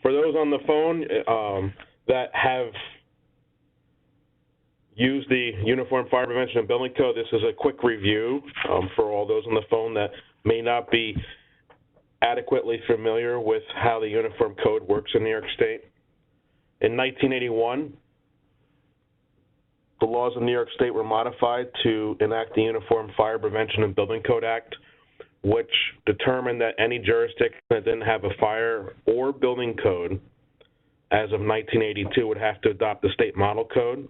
For those on the phone that have used the Uniform Fire Prevention and Building Code, this is a quick review for all those on the phone that may not be adequately familiar with how the Uniform Code works in New York State. In 1981, the laws of New York State were modified to enact the Uniform Fire Prevention and Building Code Act, which determined that any jurisdiction that didn't have a fire or building code as of 1982 would have to adopt the state model code.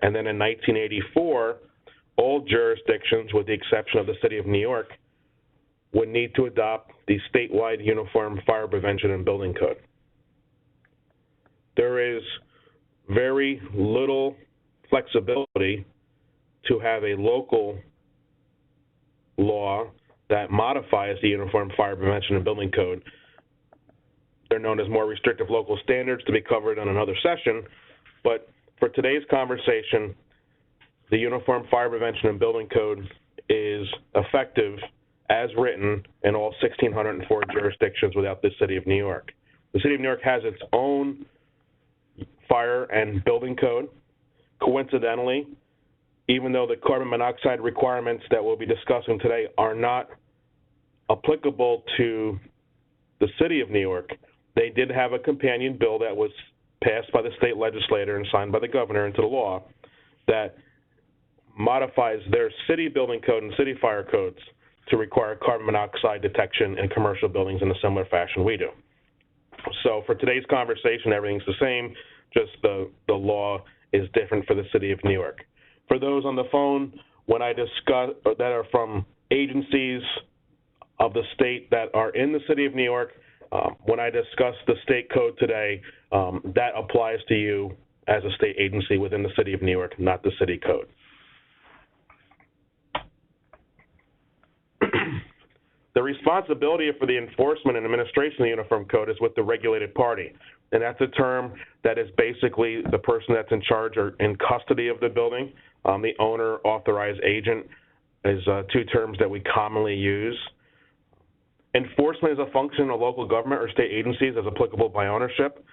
And then in 1984, all jurisdictions, with the exception of the city of New York, would need to adopt the statewide Uniform Fire Prevention and Building Code. There is very little flexibility to have a local law that modifies the Uniform Fire Prevention and Building Code. They're known as more restrictive local standards, to be covered on another session, but for today's conversation, the Uniform Fire Prevention and Building Code is effective as written in all 1,604 jurisdictions without the City of New York. The City of New York has its own fire and building code. Coincidentally, even though the carbon monoxide requirements that we'll be discussing today are not applicable to the City of New York, they did have a companion bill that was passed by the state legislature and signed by the governor into the law that modifies their city building code and city fire codes to require carbon monoxide detection in commercial buildings in a similar fashion we do. So for today's conversation, everything's the same, just the law is different for the City of New York. For those on the phone, when I discuss that are from agencies of the state that are in the City of New York, when I discuss the state code today, that applies to you as a state agency within the City of New York, not the city code. The responsibility for the enforcement and administration of the Uniform Code is with the regulated party, and that's a term that is basically the person that's in charge or in custody of the building. The owner, authorized agent is two terms that we commonly use. Enforcement is a function of local government or state agencies as applicable by ownership.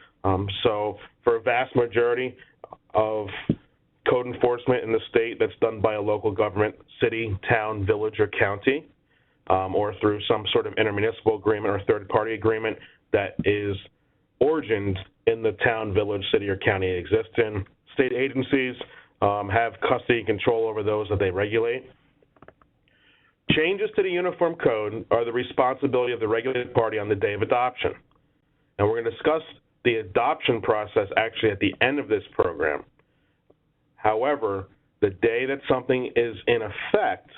So for a vast majority of code enforcement in the state, that's done by a local government, city, town, village, or county, or through some sort of intermunicipal agreement or third-party agreement that is origined in the town, village, city, or county it exists in. State agencies have custody and control over those that they regulate. Changes to the Uniform Code are the responsibility of the regulated party on the day of adoption. And we're going to discuss the adoption process actually at the end of this program. However, the day that something is in effect,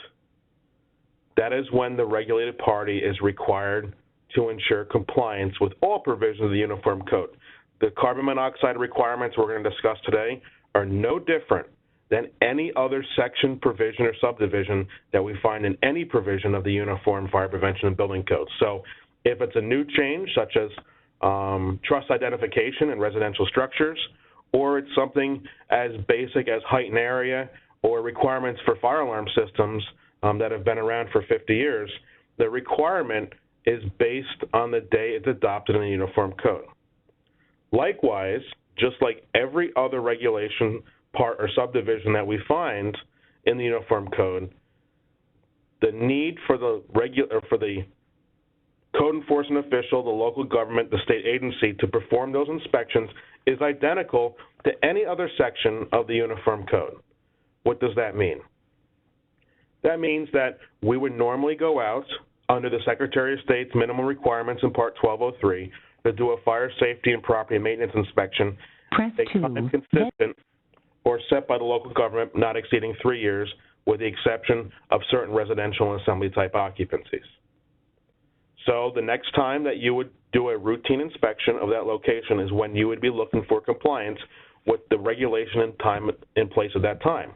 that is when the regulated party is required to ensure compliance with all provisions of the Uniform Code. The carbon monoxide requirements we're going to discuss today are no different than any other section, provision, or subdivision that we find in any provision of the Uniform Fire Prevention and Building Code. So if it's a new change, such as truss identification in residential structures, or it's something as basic as height and area, or requirements for fire alarm systems that have been around for 50 years, the requirement is based on the day it's adopted in the Uniform Code. Likewise, just like every other regulation, part, or subdivision that we find in the Uniform Code, the need for the code enforcement official, the local government, the state agency to perform those inspections is identical to any other section of the Uniform Code. What does that mean? That means that we would normally go out under the Secretary of State's minimum requirements in Part 1203 to do a fire safety and property maintenance inspection. Press 2. Consistent or set by the local government not exceeding 3 years, with the exception of certain residential and assembly type occupancies. So the next time that you would do a routine inspection of that location is when you would be looking for compliance with the regulation and time in place at that time.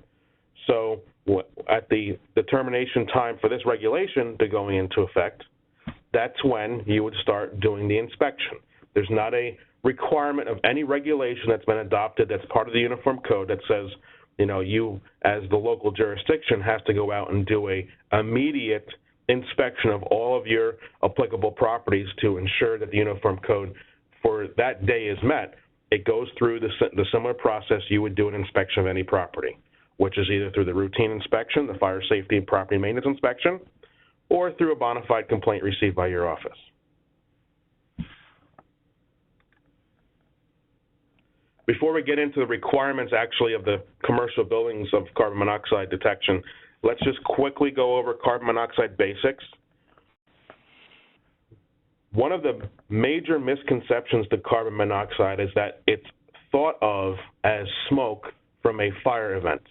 So at the determination time for this regulation to going into effect, that's when you would start doing the inspection. There's not a requirement of any regulation that's been adopted that's part of the Uniform Code that says, you as the local jurisdiction has to go out and do a immediate inspection of all of your applicable properties to ensure that the Uniform Code, for before that day is met, it goes through the similar process you would do an inspection of any property, which is either through the routine inspection, the fire safety and property maintenance inspection, or through a bona fide complaint received by your office. Before we get into the requirements actually of the commercial buildings of carbon monoxide detection, let's just quickly go over carbon monoxide basics. One of the major misconceptions to carbon monoxide is that it's thought of as smoke from a fire event.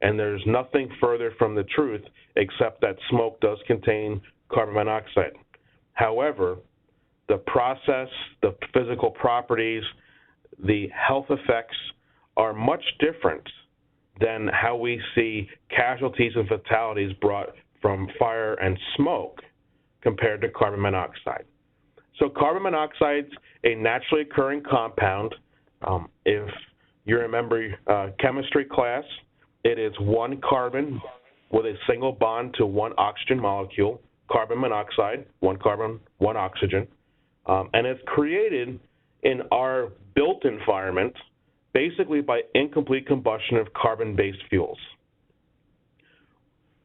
And there's nothing further from the truth except that smoke does contain carbon monoxide. However, the process, the physical properties, the health effects are much different than how we see casualties and fatalities brought from fire and smoke compared to carbon monoxide. So carbon monoxide's a naturally occurring compound. If you remember chemistry class, it is one carbon with a single bond to one oxygen molecule, carbon monoxide, one carbon, one oxygen. And it's created in our built environment basically by incomplete combustion of carbon-based fuels.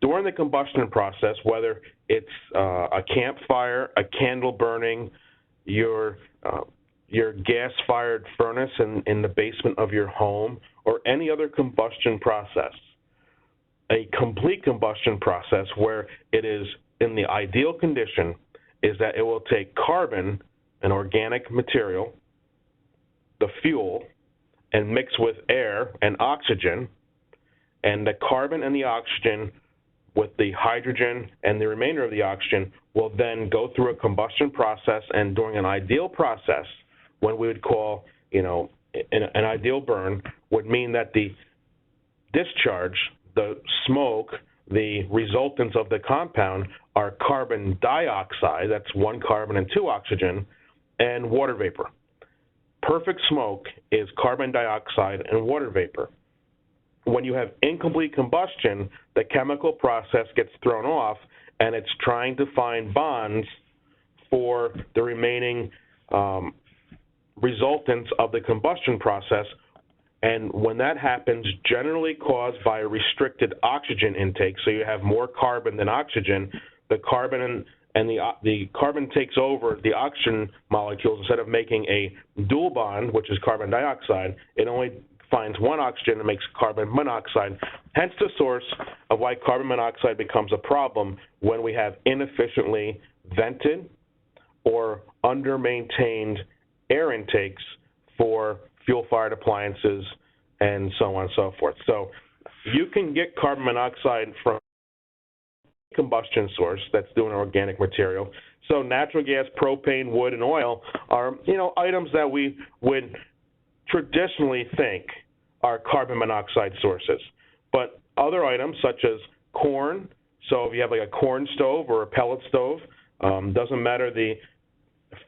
During the combustion process, whether it's a campfire, a candle burning, your gas-fired furnace in the basement of your home, or any other combustion process, a complete combustion process where it is in the ideal condition is that it will take carbon, an organic material, the fuel, and mix with air and oxygen, and the carbon and the oxygen with the hydrogen and the remainder of the oxygen will then go through a combustion process, and during an ideal process, when we would call, an ideal burn, would mean that the discharge, the smoke, the resultants of the compound are carbon dioxide, that's one carbon and two oxygen, and water vapor. Perfect smoke is carbon dioxide and water vapor. When you have incomplete combustion, the chemical process gets thrown off, and it's trying to find bonds for the remaining resultants of the combustion process. And when that happens, generally caused by a restricted oxygen intake, so you have more carbon than oxygen, the carbon and the carbon takes over the oxygen molecules. Instead of making a dual bond, which is carbon dioxide, it only finds one oxygen and makes carbon monoxide. Hence the source of why carbon monoxide becomes a problem when we have inefficiently vented or under-maintained air intakes for fuel-fired appliances and so on and so forth. So you can get carbon monoxide from a combustion source that's doing organic material. So natural gas, propane, wood, and oil are, items that we would traditionally think are carbon monoxide sources. But other items such as corn, so if you have like a corn stove or a pellet stove, doesn't matter the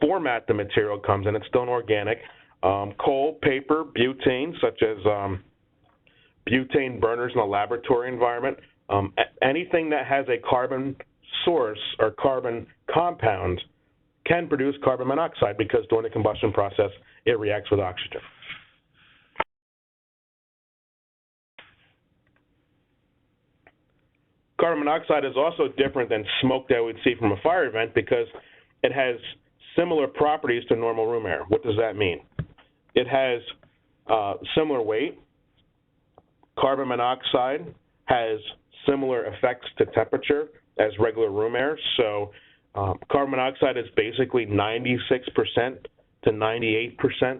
format the material comes in, it's still organic. Coal, paper, butane, such as butane burners in a laboratory environment, anything that has a carbon source or carbon compound can produce carbon monoxide because during the combustion process, it reacts with oxygen. Carbon monoxide is also different than smoke that we'd see from a fire event because it has similar properties to normal room air. What does that mean? It has similar weight. Carbon monoxide has similar effects to temperature as regular room air. So carbon monoxide is basically 96% to 98%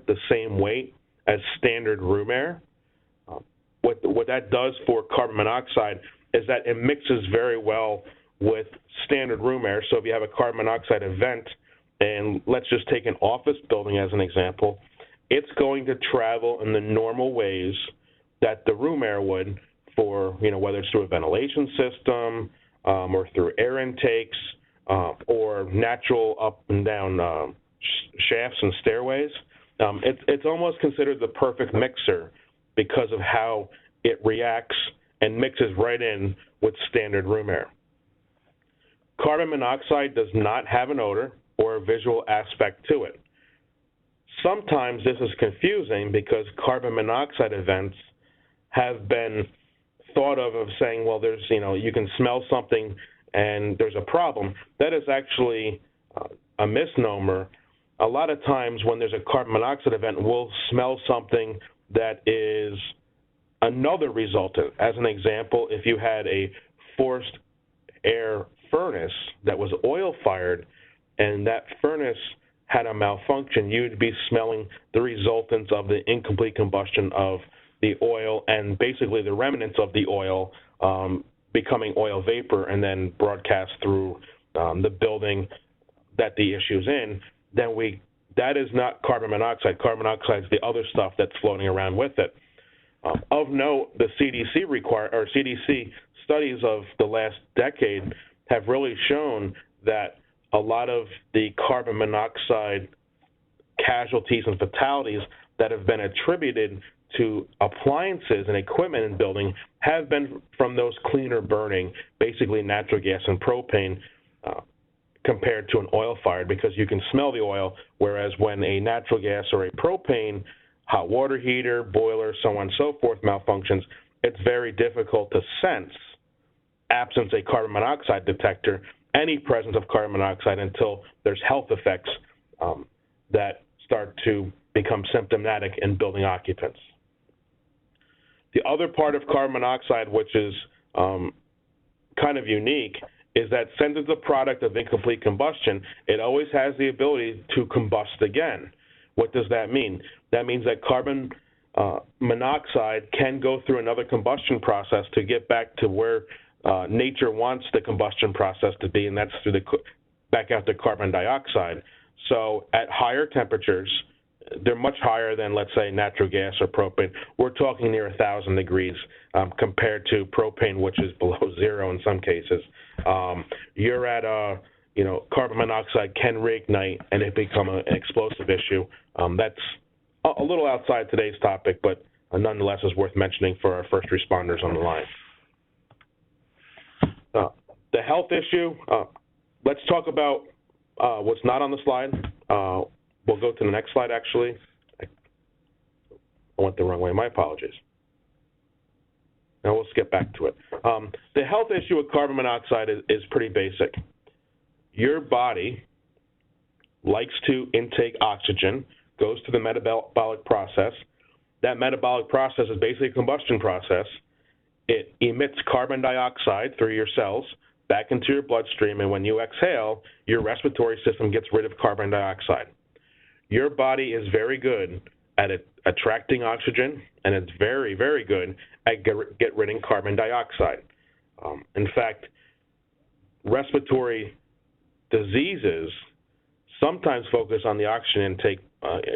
the same weight as standard room air. What that does for carbon monoxide is that it mixes very well with standard room air. So if you have a carbon monoxide event, and let's just take an office building as an example, it's going to travel in the normal ways that the room air would for, whether it's through a ventilation system or through air intakes or natural up and down shafts and stairways. It's almost considered the perfect mixer because of how it reacts and mixes right in with standard room air. Carbon monoxide does not have an odor or a visual aspect to it. sometimes this is confusing because carbon monoxide events have been thought of saying, well, there's, you can smell something and there's a problem. That is actually a misnomer. A lot of times when there's a carbon monoxide event, we'll smell something that is another resultant. As an example, if you had a forced air furnace that was oil-fired and that furnace had a malfunction, you'd be smelling the resultants of the incomplete combustion of the oil and basically the remnants of the oil becoming oil vapor and then broadcast through the building that the issue's in. That is not carbon monoxide. Carbon monoxide is the other stuff that's floating around with it. Of note, the CDC studies of the last decade have really shown that a lot of the carbon monoxide casualties and fatalities that have been attributed to appliances and equipment in building have been from those cleaner burning, basically natural gas and propane, compared to an oil fired, because you can smell the oil, whereas when a natural gas or a propane hot water heater, boiler, so on and so forth malfunctions, it's very difficult to sense, absent a carbon monoxide detector, any presence of carbon monoxide until there's health effects that start to become symptomatic in building occupants. The other part of carbon monoxide, which is kind of unique, is that since it's a product of incomplete combustion, it always has the ability to combust again. What does that mean? That means that carbon monoxide can go through another combustion process to get back to where nature wants the combustion process to be, and that's through back out to carbon dioxide. So at higher temperatures, they're much higher than, let's say, natural gas or propane. We're talking near 1,000 degrees compared to propane, which is below zero in some cases. You're at carbon monoxide can reignite and it become an explosive issue. That's a little outside today's topic, but nonetheless is worth mentioning for our first responders on the line. The health issue, let's talk about what's not on the slide. We'll go to the next slide, actually. I went the wrong way. My apologies. Now we'll skip back to it. The health issue with carbon monoxide is pretty basic. Your body likes to intake oxygen, goes through the metabolic process. That metabolic process is basically a combustion process. It emits carbon dioxide through your cells back into your bloodstream, and when you exhale, your respiratory system gets rid of carbon dioxide. Your body is very good at attracting oxygen, and it's very, very good at get rid of carbon dioxide. In fact, respiratory diseases sometimes focus on the oxygen intake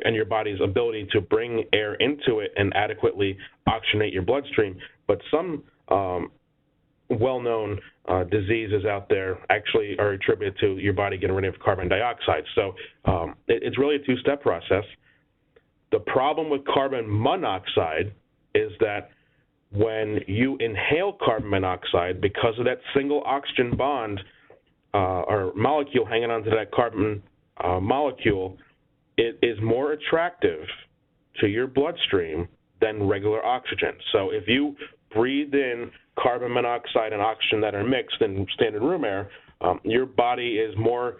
and your body's ability to bring air into it and adequately oxygenate your bloodstream, but some well-known diseases out there actually are attributed to your body getting rid of carbon dioxide. So it's really a two-step process. The problem with carbon monoxide is that when you inhale carbon monoxide, because of that single oxygen bond or molecule hanging onto that carbon molecule, it is more attractive to your bloodstream than regular oxygen. So if you breathe in carbon monoxide and oxygen that are mixed in standard room air, your body is more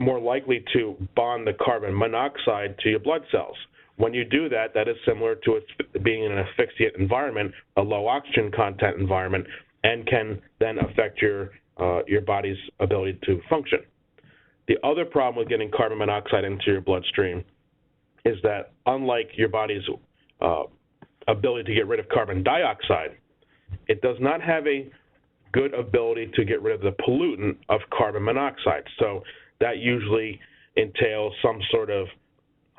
likely to bond the carbon monoxide to your blood cells. When you do that, that is similar to it being in an asphyxiate environment, a low oxygen content environment, and can then affect your body's ability to function. The other problem with getting carbon monoxide into your bloodstream is that unlike your body's ability to get rid of carbon dioxide, it does not have a good ability to get rid of the pollutant of carbon monoxide. So that usually entails some sort of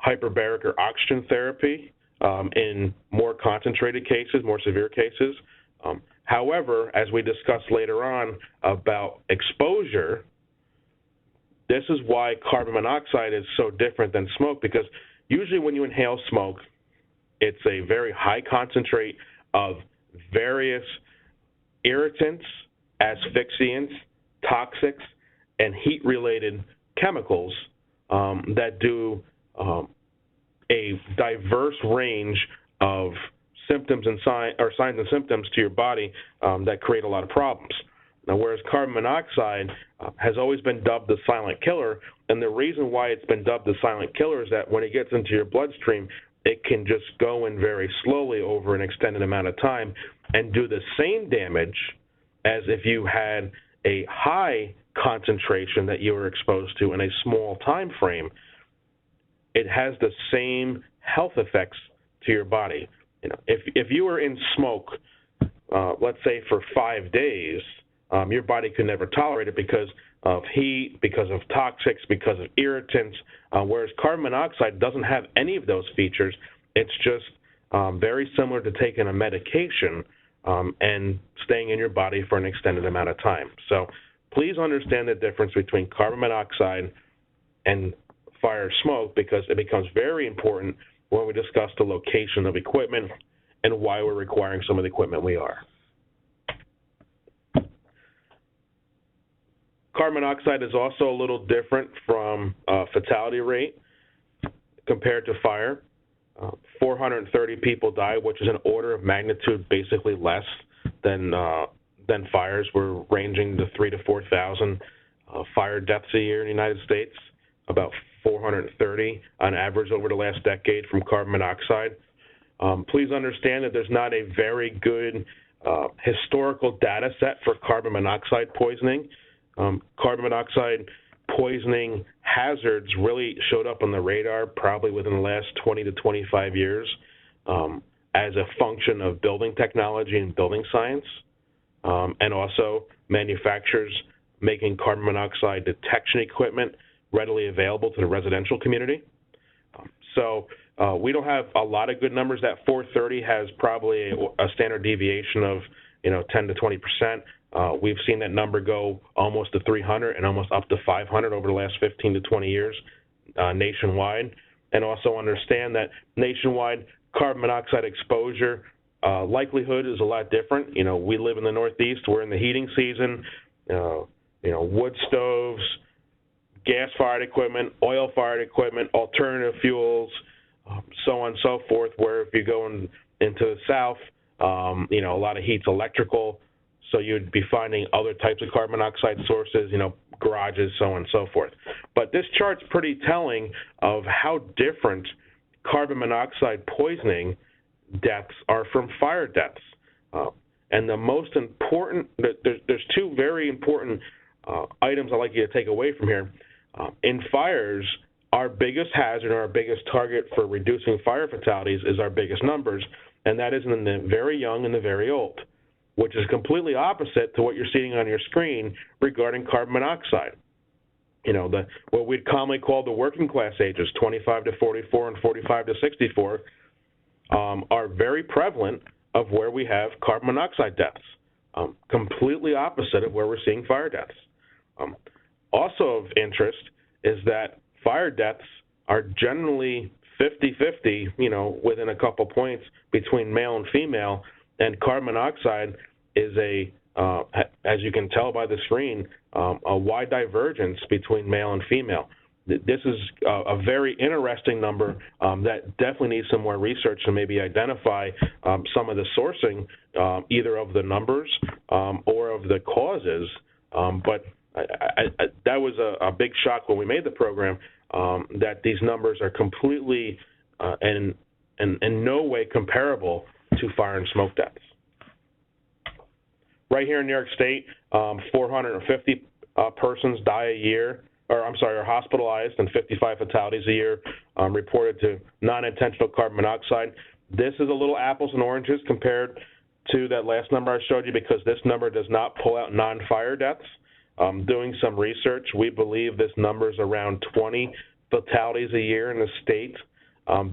hyperbaric or oxygen therapy in more concentrated cases, more severe cases. However, as we discussed later on about exposure, this is why carbon monoxide is so different than smoke, because usually when you inhale smoke, it's a very high concentrate of various irritants, asphyxiants, toxics, and heat-related chemicals, that do a diverse range of symptoms and signs and symptoms to your body that create a lot of problems. Now, whereas carbon monoxide has always been dubbed the silent killer, and the reason why it's been dubbed the silent killer is that when it gets into your bloodstream, it can just go in very slowly over an extended amount of time and do the same damage as if you had a high concentration that you were exposed to in a small time frame. It has the same health effects to your body. You know, if you were in smoke, let's say for 5 days, your body could never tolerate it because of heat, because of toxics, because of irritants, whereas carbon monoxide doesn't have any of those features. It's just very similar to taking a medication and staying in your body for an extended amount of time. So please understand the difference between carbon monoxide and fire smoke, because it becomes very important when we discuss the location of equipment and why we're requiring some of the equipment we are. Carbon monoxide is also a little different from fatality rate compared to fire. 430 people died, which is an order of magnitude basically less than fires. We're ranging to 3,000 to 4,000 fire deaths a year in the United States, about 430 on average over the last decade from carbon monoxide. Please understand that there's not a very good historical data set for carbon monoxide poisoning. Carbon monoxide poisoning hazards really showed up on the radar probably within the last 20 to 25 years as a function of building technology and building science, and also manufacturers making carbon monoxide detection equipment readily available to the residential community. So we don't have a lot of good numbers. That 430 has probably a standard deviation of 10 to 20%. We've seen that number go almost to 300 and almost up to 500 over the last 15 to 20 years nationwide. And also understand that nationwide carbon monoxide exposure likelihood is a lot different. We live in the Northeast. We're in the heating season. Wood stoves, gas-fired equipment, oil-fired equipment, alternative fuels, so on and so forth, where if you go into the South, a lot of heat's electrical, so you'd be finding other types of carbon monoxide sources, garages, so on and so forth. But this chart's pretty telling of how different carbon monoxide poisoning deaths are from fire deaths. And the most important, there's two very important items I'd like you to take away from here. In fires, our biggest hazard, our biggest target for reducing fire fatalities is our biggest numbers, and that is in the very young and the very old, which is completely opposite to what you're seeing on your screen regarding carbon monoxide. What we'd commonly call the working class ages, 25 to 44 and 45 to 64, are very prevalent of where we have carbon monoxide deaths, completely opposite of where we're seeing fire deaths. Also of interest is that fire deaths are generally 50-50, within a couple points between male and female, and carbon monoxide is as you can tell by the screen, a wide divergence between male and female. This is a very interesting number that definitely needs some more research to maybe identify some of the sourcing, either of the numbers or of the causes. But that was a big shock when we made the program, that these numbers are completely and in no way comparable to fire and smoke deaths. Right here in New York State, 450 persons die a year, are hospitalized, and 55 fatalities a year reported to non-intentional carbon monoxide. This is a little apples and oranges compared to that last number I showed you, because this number does not pull out non-fire deaths. Doing some research, we believe this number is around 20 fatalities a year in the state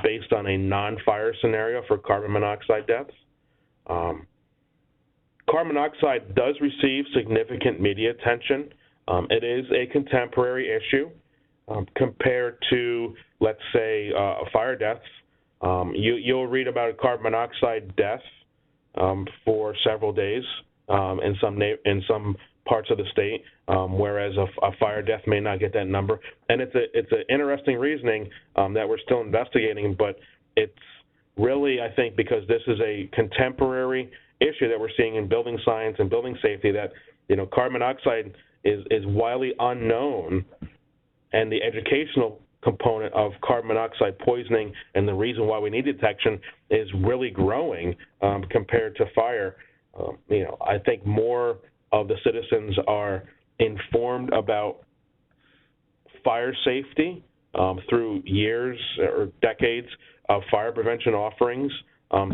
based on a non-fire scenario for carbon monoxide deaths. Carbon monoxide does receive significant media attention. It is a contemporary issue compared to, let's say, fire deaths. You'll read about a carbon monoxide death for several days in some parts of the state, whereas a fire death may not get that number. And it's an interesting reasoning that we're still investigating, but it's really, I think, because this is a contemporary issue that we're seeing in building science and building safety, that carbon monoxide is widely unknown, and the educational component of carbon monoxide poisoning and the reason why we need detection is really growing compared to fire. I think more of the citizens are informed about fire safety through years or decades of fire prevention offerings,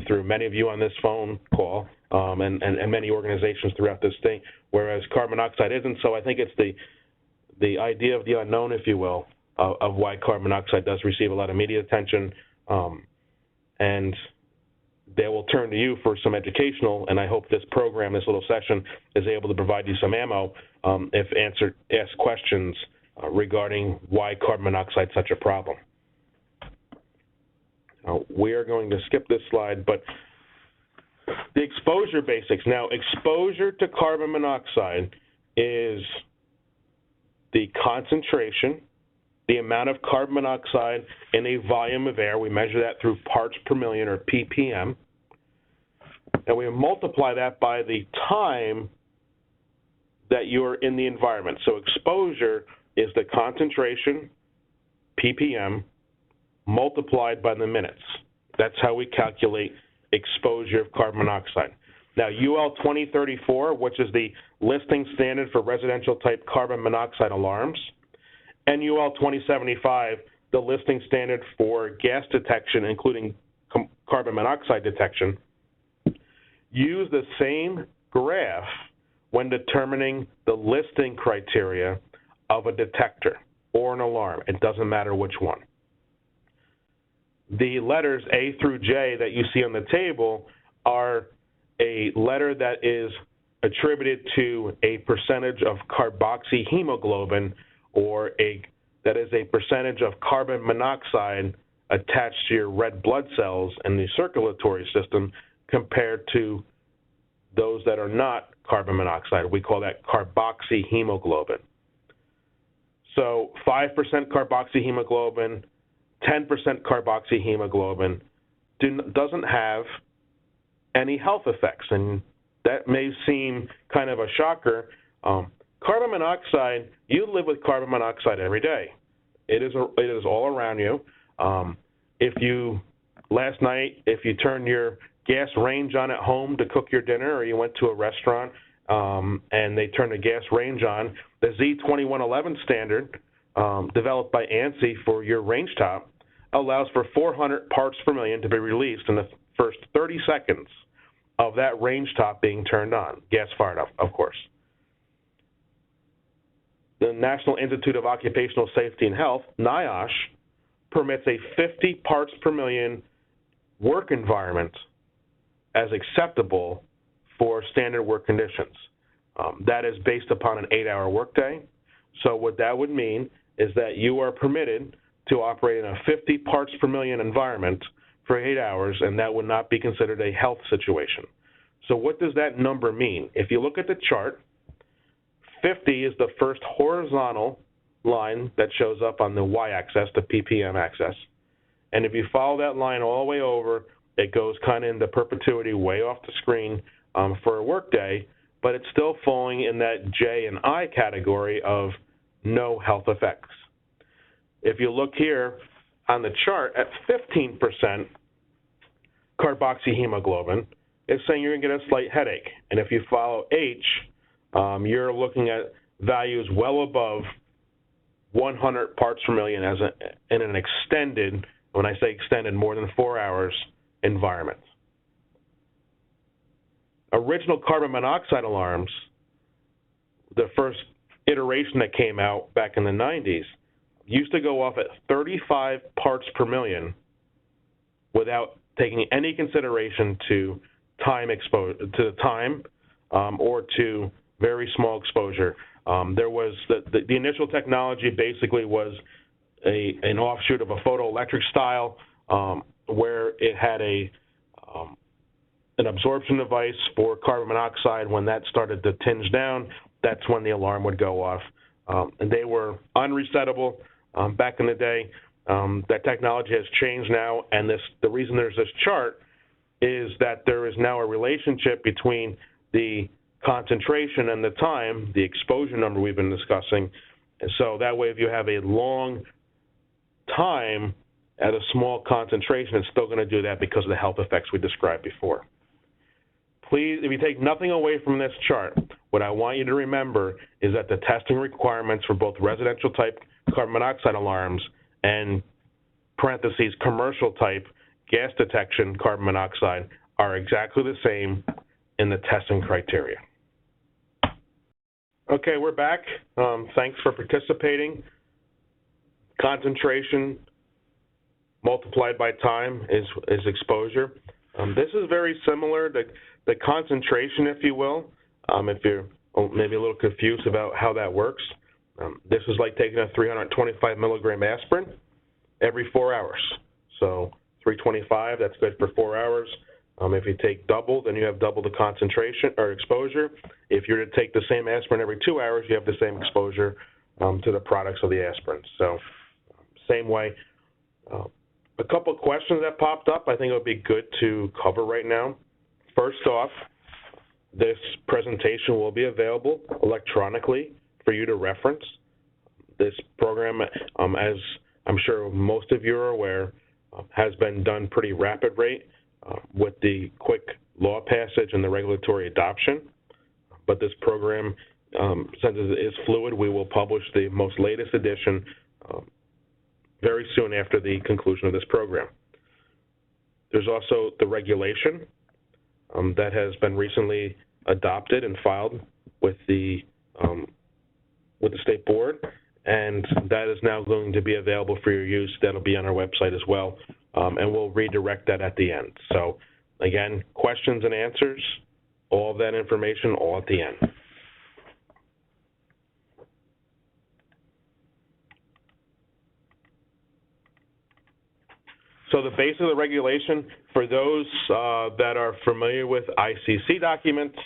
through many of you on this phone call, and many organizations throughout the state, whereas carbon monoxide isn't. So I think it's the idea of the unknown, if you will, of why carbon monoxide does receive a lot of media attention, and they will turn to you for some educational, and I hope this program, this little session, is able to provide you some ammo if asked questions regarding why carbon monoxide is such a problem. We are going to skip this slide, but the exposure basics. Now, exposure to carbon monoxide is the concentration, the amount of carbon monoxide in a volume of air. We measure that through parts per million, or ppm, and we multiply that by the time that you're in the environment. So exposure is the concentration, ppm, multiplied by the minutes. That's how we calculate exposure of carbon monoxide. Now, UL 2034, which is the listing standard for residential type carbon monoxide alarms, and UL 2075, the listing standard for gas detection, including carbon monoxide detection, use the same graph when determining the listing criteria of a detector or an alarm. It doesn't matter which one. The letters A through J that you see on the table are a letter that is attributed to a percentage of carboxyhemoglobin, or that is a percentage of carbon monoxide attached to your red blood cells in the circulatory system compared to those that are not carbon monoxide. We call that carboxyhemoglobin. So 5% carboxyhemoglobin, 10% carboxyhemoglobin doesn't have any health effects, and that may seem kind of a shocker. Carbon monoxide, you live with carbon monoxide every day. It is all around you. Last night, if you turned your gas range on at home to cook your dinner, or you went to a restaurant and they turned the gas range on, the Z2111 standard, developed by ANSI for your range top, allows for 400 parts per million to be released in the first 30 seconds of that range top being turned on, gas fired, of course. The National Institute of Occupational Safety and Health, NIOSH, permits a 50 parts per million work environment as acceptable for standard work conditions. That is based upon an 8-hour workday. So what that would mean is that you are permitted to operate in a 50 parts per million environment for 8 hours, and that would not be considered a health situation. So what does that number mean? If you look at the chart, 50 is the first horizontal line that shows up on the y-axis, the ppm axis. And if you follow that line all the way over, it goes kind of into perpetuity way off the screen for a workday, but it's still falling in that J and I category of no health effects. If you look here on the chart at 15% carboxyhemoglobin, it's saying you're going to get a slight headache. And if you follow H, you're looking at values well above 100 parts per million in an extended, when I say extended, more than 4 hours environment. Original carbon monoxide alarms, the first iteration that came out back in the 90s, used to go off at 35 parts per million without taking any consideration to time or to very small exposure. There was the initial technology basically was an offshoot of a photoelectric style where it had an absorption device for carbon monoxide. When that started to tinge down, that's when the alarm would go off. And they were unresettable back in the day. That technology has changed now, and the reason there's this chart is that there is now a relationship between the concentration and the time, the exposure number we've been discussing. And so that way, if you have a long time at a small concentration, it's still going to do that because of the health effects we described before. Please, if you take nothing away from this chart, what I want you to remember is that the testing requirements for both residential type carbon monoxide alarms and parentheses commercial type gas detection carbon monoxide are exactly the same in the testing criteria. Okay, we're back. Thanks for participating. Concentration multiplied by time is exposure. This is very similar to the concentration, if you will, if you're maybe a little confused about how that works. This is like taking a 325 milligram aspirin every 4 hours. So 325, that's good for 4 hours. If you take double, then you have double the concentration or exposure. If you're to take the same aspirin every 2 hours, you have the same exposure to the products of the aspirin. So same way. A couple of questions that popped up I think it would be good to cover right now. First off, this presentation will be available electronically for you to reference. This program, as I'm sure most of you are aware, has been done pretty rapid rate with the quick law passage and the regulatory adoption. But this program, since it is fluid, we will publish the most latest edition very soon after the conclusion of this program. There's also the regulation that has been recently adopted and filed with the state board, and that is now going to be available for your use. That'll be on our website as well, and we'll redirect that at the end. So again, questions and answers, all of that information, all at the end. So the base of the regulation, for those that are familiar with ICC documents,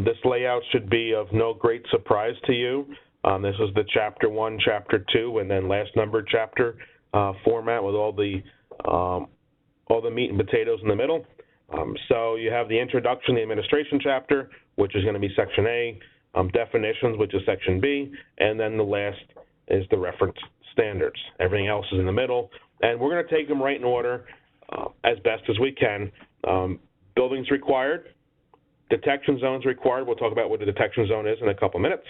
this layout should be of no great surprise to you. This is the Chapter 1, Chapter 2, and then last numbered chapter format with all the meat and potatoes in the middle. So you have the introduction, the administration chapter, which is going to be Section A, definitions, which is Section B, and then the last is the reference standards. Everything else is in the middle. And we're going to take them right in order as best as we can. Buildings required, detection zones required. We'll talk about what the detection zone is in a couple minutes.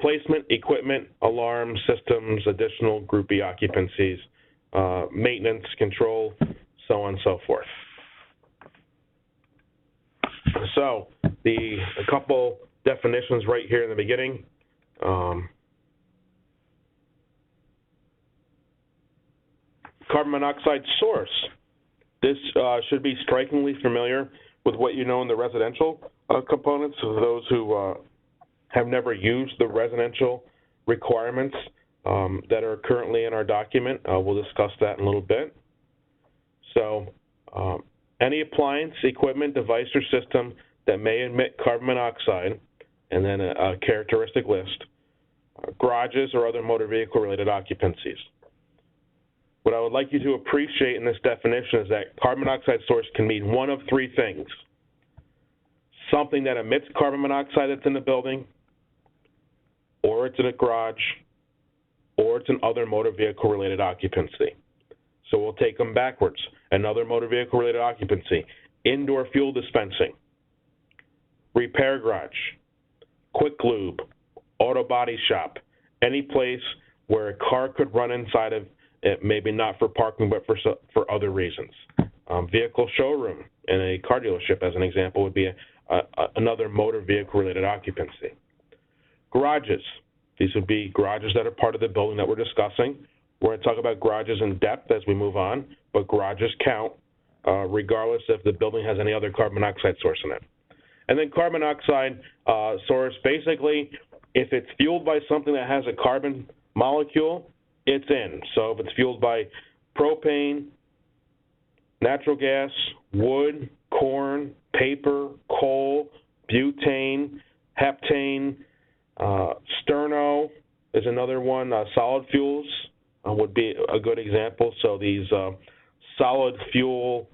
Placement, equipment, alarm systems, additional Group B occupancies, maintenance, control, so on and so forth. So a couple definitions right here in the beginning. Carbon monoxide source. This should be strikingly familiar with what you know in the residential components. So those who have never used the residential requirements that are currently in our document, we'll discuss that in a little bit. So any appliance, equipment, device, or system that may emit carbon monoxide, and then a characteristic list, garages or other motor vehicle related occupancies. What I would like you to appreciate in this definition is that carbon monoxide source can mean one of three things: something that emits carbon monoxide that's in the building, or it's in a garage, or it's an other motor vehicle related occupancy. So we'll take them backwards. Another motor vehicle related occupancy, indoor fuel dispensing, repair garage, quick lube, auto body shop, any place where a car could run inside of it, maybe not for parking, but for other reasons. Vehicle showroom and a car dealership, as an example, would be another motor vehicle-related occupancy. Garages. These would be garages that are part of the building that we're discussing. We're going to talk about garages in depth as we move on, but garages count regardless if the building has any other carbon monoxide source in it. And then carbon monoxide source, basically, if it's fueled by something that has a carbon molecule, it's in. So if it's fueled by propane, natural gas, wood, corn, paper, coal, butane, heptane, sterno is another one. Solid fuels would be a good example. So these solid fuel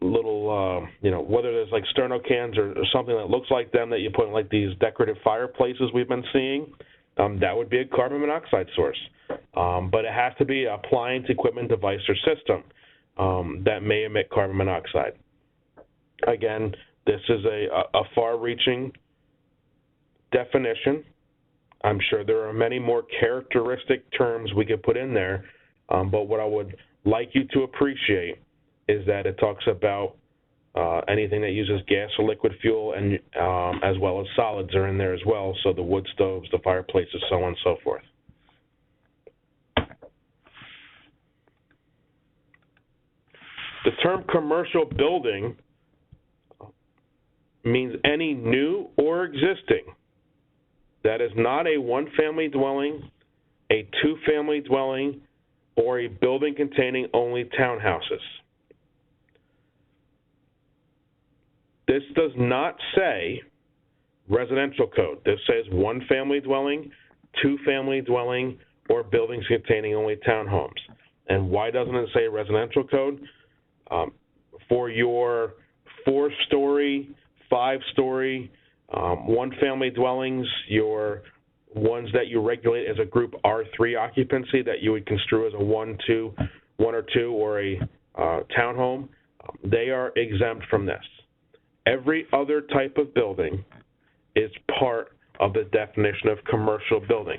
little, whether there's like sterno cans or something that looks like them that you put in like these decorative fireplaces we've been seeing, that would be a carbon monoxide source. But it has to be an appliance, equipment, device, or system that may emit carbon monoxide. Again, this is a far-reaching definition. I'm sure there are many more characteristic terms we could put in there, but what I would like you to appreciate is that it talks about anything that uses gas or liquid fuel, and as well as solids are in there as well, so the wood stoves, the fireplaces, so on and so forth. The term commercial building means any new or existing that is not a one-family dwelling, a two-family dwelling, or a building containing only townhouses. This does not say residential code. This says one-family dwelling, two-family dwelling, or buildings containing only townhomes. And why doesn't it say residential code? For your 4-story, 5-story, one-family dwellings, your ones that you regulate as a group R3 occupancy that you would construe as a 1 or 2, or a townhome, they are exempt from this. Every other type of building is part of the definition of commercial building.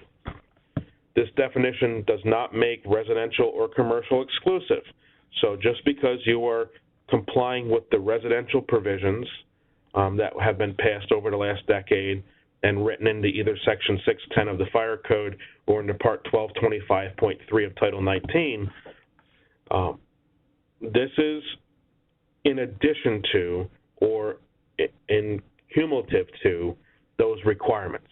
This definition does not make residential or commercial exclusive. So just because you are complying with the residential provisions that have been passed over the last decade and written into either Section 610 of the Fire Code or into Part 1225.3 of Title 19, this is in addition to or in cumulative to those requirements.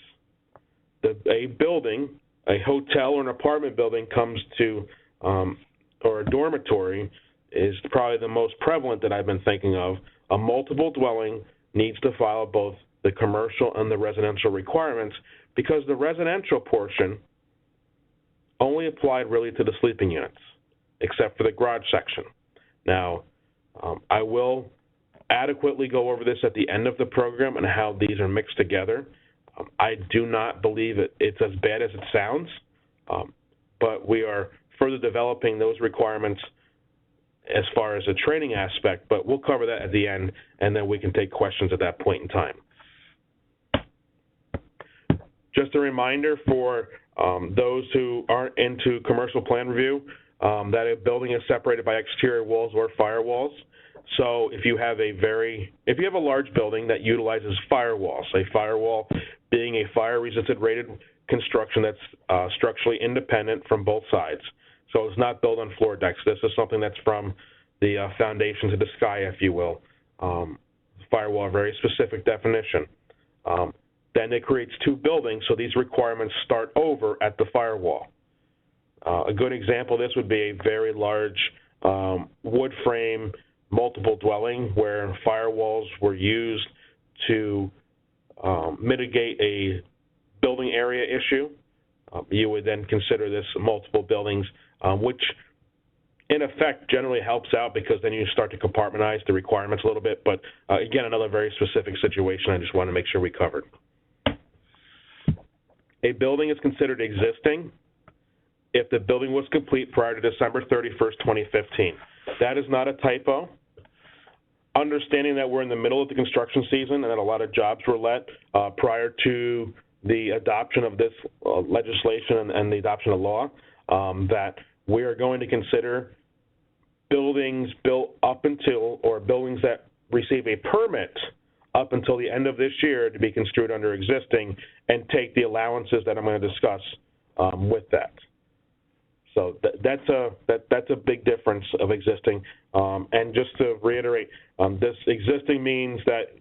A building, a hotel or an apartment building comes to, or a dormitory is probably the most prevalent that I've been thinking of. A multiple dwelling needs to follow both the commercial and the residential requirements, because the residential portion only applied really to the sleeping units, except for the garage section. Now, I will adequately go over this at the end of the program and how these are mixed together. I do not believe it's as bad as it sounds, but we are further developing those requirements as far as the training aspect, but we'll cover that at the end, and then we can take questions at that point in time. Just a reminder for those who aren't into commercial plan review, that a building is separated by exterior walls or firewalls. So if you have a large building that utilizes firewalls, a firewall being a fire-resistant rated construction that's structurally independent from both sides. So it's not built on floor decks. This is something that's from the foundation to the sky, if you will. Firewall, a very specific definition. Then it creates two buildings, so these requirements start over at the firewall. A good example of this would be a very large wood frame multiple dwelling where firewalls were used to mitigate a building area issue. You would then consider this multiple buildings, which in effect generally helps out because then you start to compartmentalize the requirements a little bit. But again, another very specific situation I just want to make sure we covered. A building is considered existing if the building was complete prior to December 31st, 2015. That is not a typo. Understanding that we're in the middle of the construction season and that a lot of jobs were let prior to the adoption of this legislation and the adoption of law, that we are going to consider buildings built up until, or buildings that receive a permit up until the end of this year to be construed under existing, and take the allowances that I'm going to discuss with that. So that's a big difference of existing. And just to reiterate, this existing means that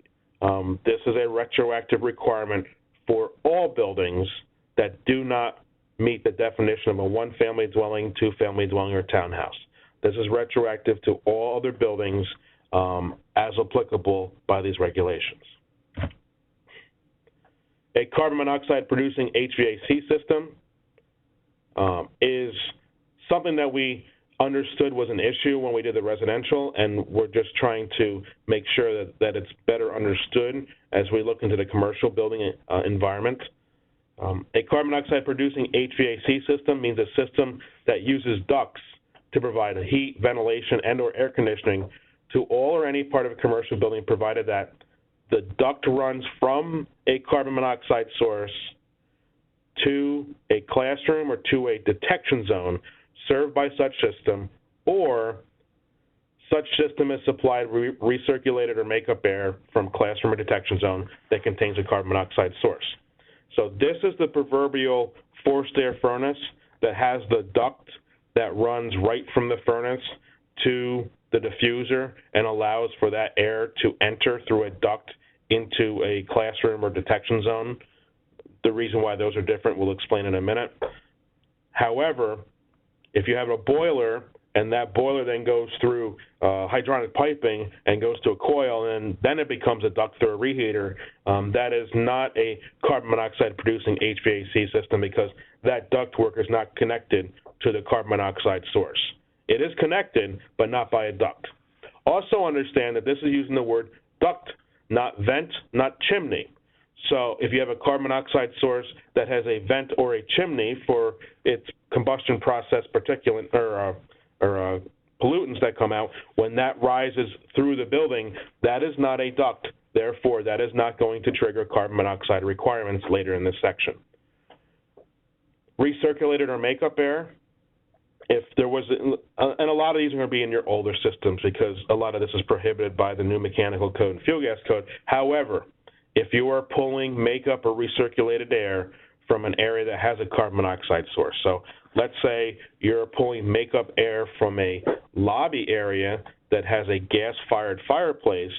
this is a retroactive requirement for all buildings that do not meet the definition of a one-family dwelling, two-family dwelling, or townhouse. This is retroactive to all other buildings as applicable by these regulations. A carbon monoxide producing HVAC system is something that we understood was an issue when we did the residential, and we're just trying to make sure that it's better understood as we look into the commercial building environment. A carbon monoxide producing HVAC system means a system that uses ducts to provide heat, ventilation, and or air conditioning to all or any part of a commercial building, provided that the duct runs from a carbon monoxide source to a classroom or to a detection zone served by such system, or such system is supplied recirculated or makeup air from classroom or detection zone that contains a carbon monoxide source. So this is the proverbial forced air furnace that has the duct that runs right from the furnace to the diffuser and allows for that air to enter through a duct into a classroom or detection zone. The reason why those are different we'll explain in a minute. However, if you have a boiler and that boiler then goes through hydronic piping and goes to a coil, and then it becomes a duct through a reheater, that is not a carbon monoxide producing HVAC system, because that ductwork is not connected to the carbon monoxide source. It is connected, but not by a duct. Also understand that this is using the word duct, not vent, not chimney. So if you have a carbon monoxide source that has a vent or a chimney for its combustion process particulate or pollutants that come out, when that rises through the building, that is not a duct. Therefore, that is not going to trigger carbon monoxide requirements later in this section. Recirculated or makeup air. If there was, and a lot of these are going to be in your older systems because a lot of this is prohibited by the new mechanical code and fuel gas code. However, if you are pulling makeup or recirculated air from an area that has a carbon monoxide source, so let's say you're pulling makeup air from a lobby area that has a gas-fired fireplace,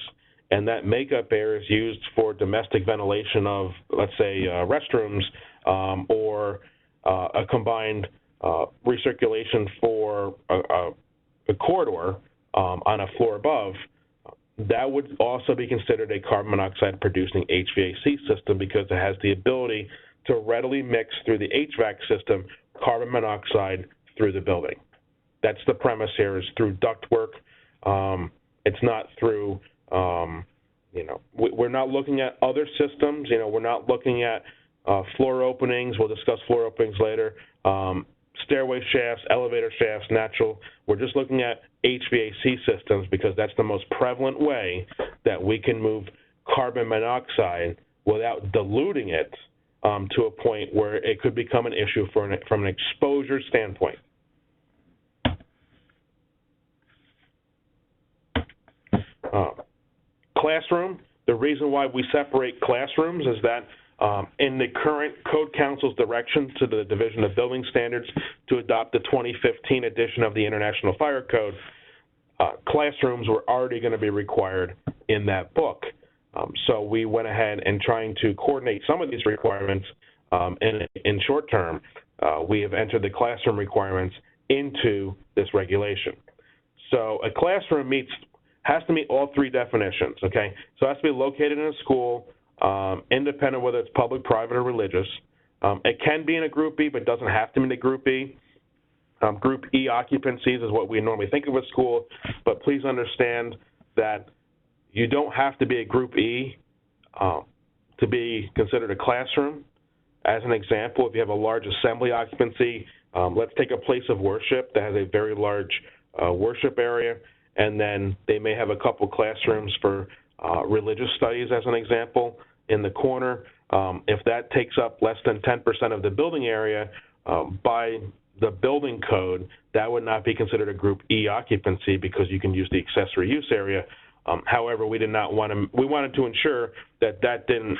and that makeup air is used for domestic ventilation of, let's say, restrooms or a combined recirculation for a corridor on a floor above, that would also be considered a carbon monoxide producing HVAC system because it has the ability to readily mix through the HVAC system carbon monoxide through the building. That's the premise here, is through ductwork. It's not through, we're not looking at other systems. We're not looking at floor openings. We'll discuss floor openings later. Stairway shafts, elevator shafts, natural. We're just looking at HVAC systems because that's the most prevalent way that we can move carbon monoxide without diluting it to a point where it could become an issue from an exposure standpoint. Classroom. The reason why we separate classrooms is that in the current Code Council's direction to the Division of Building Standards to adopt the 2015 edition of the International Fire Code, classrooms were already going to be required in that book. So we went ahead and trying to coordinate some of these requirements in short term. We have entered the classroom requirements into this regulation. So a classroom has to meet all three definitions, okay? So it has to be located in a school, independent whether it's public, private, or religious. It can be in a Group B, but doesn't have to be in a Group B. Group E occupancies is what we normally think of a school, but please understand that you don't have to be a Group E to be considered a classroom. As an example, if you have a large assembly occupancy, let's take a place of worship that has a very large worship area, and then they may have a couple classrooms for religious studies, as an example, in the corner. If that takes up less than 10% of the building area, by the building code, that would not be considered a Group E occupancy because you can use the accessory use area. However, we wanted to ensure that didn't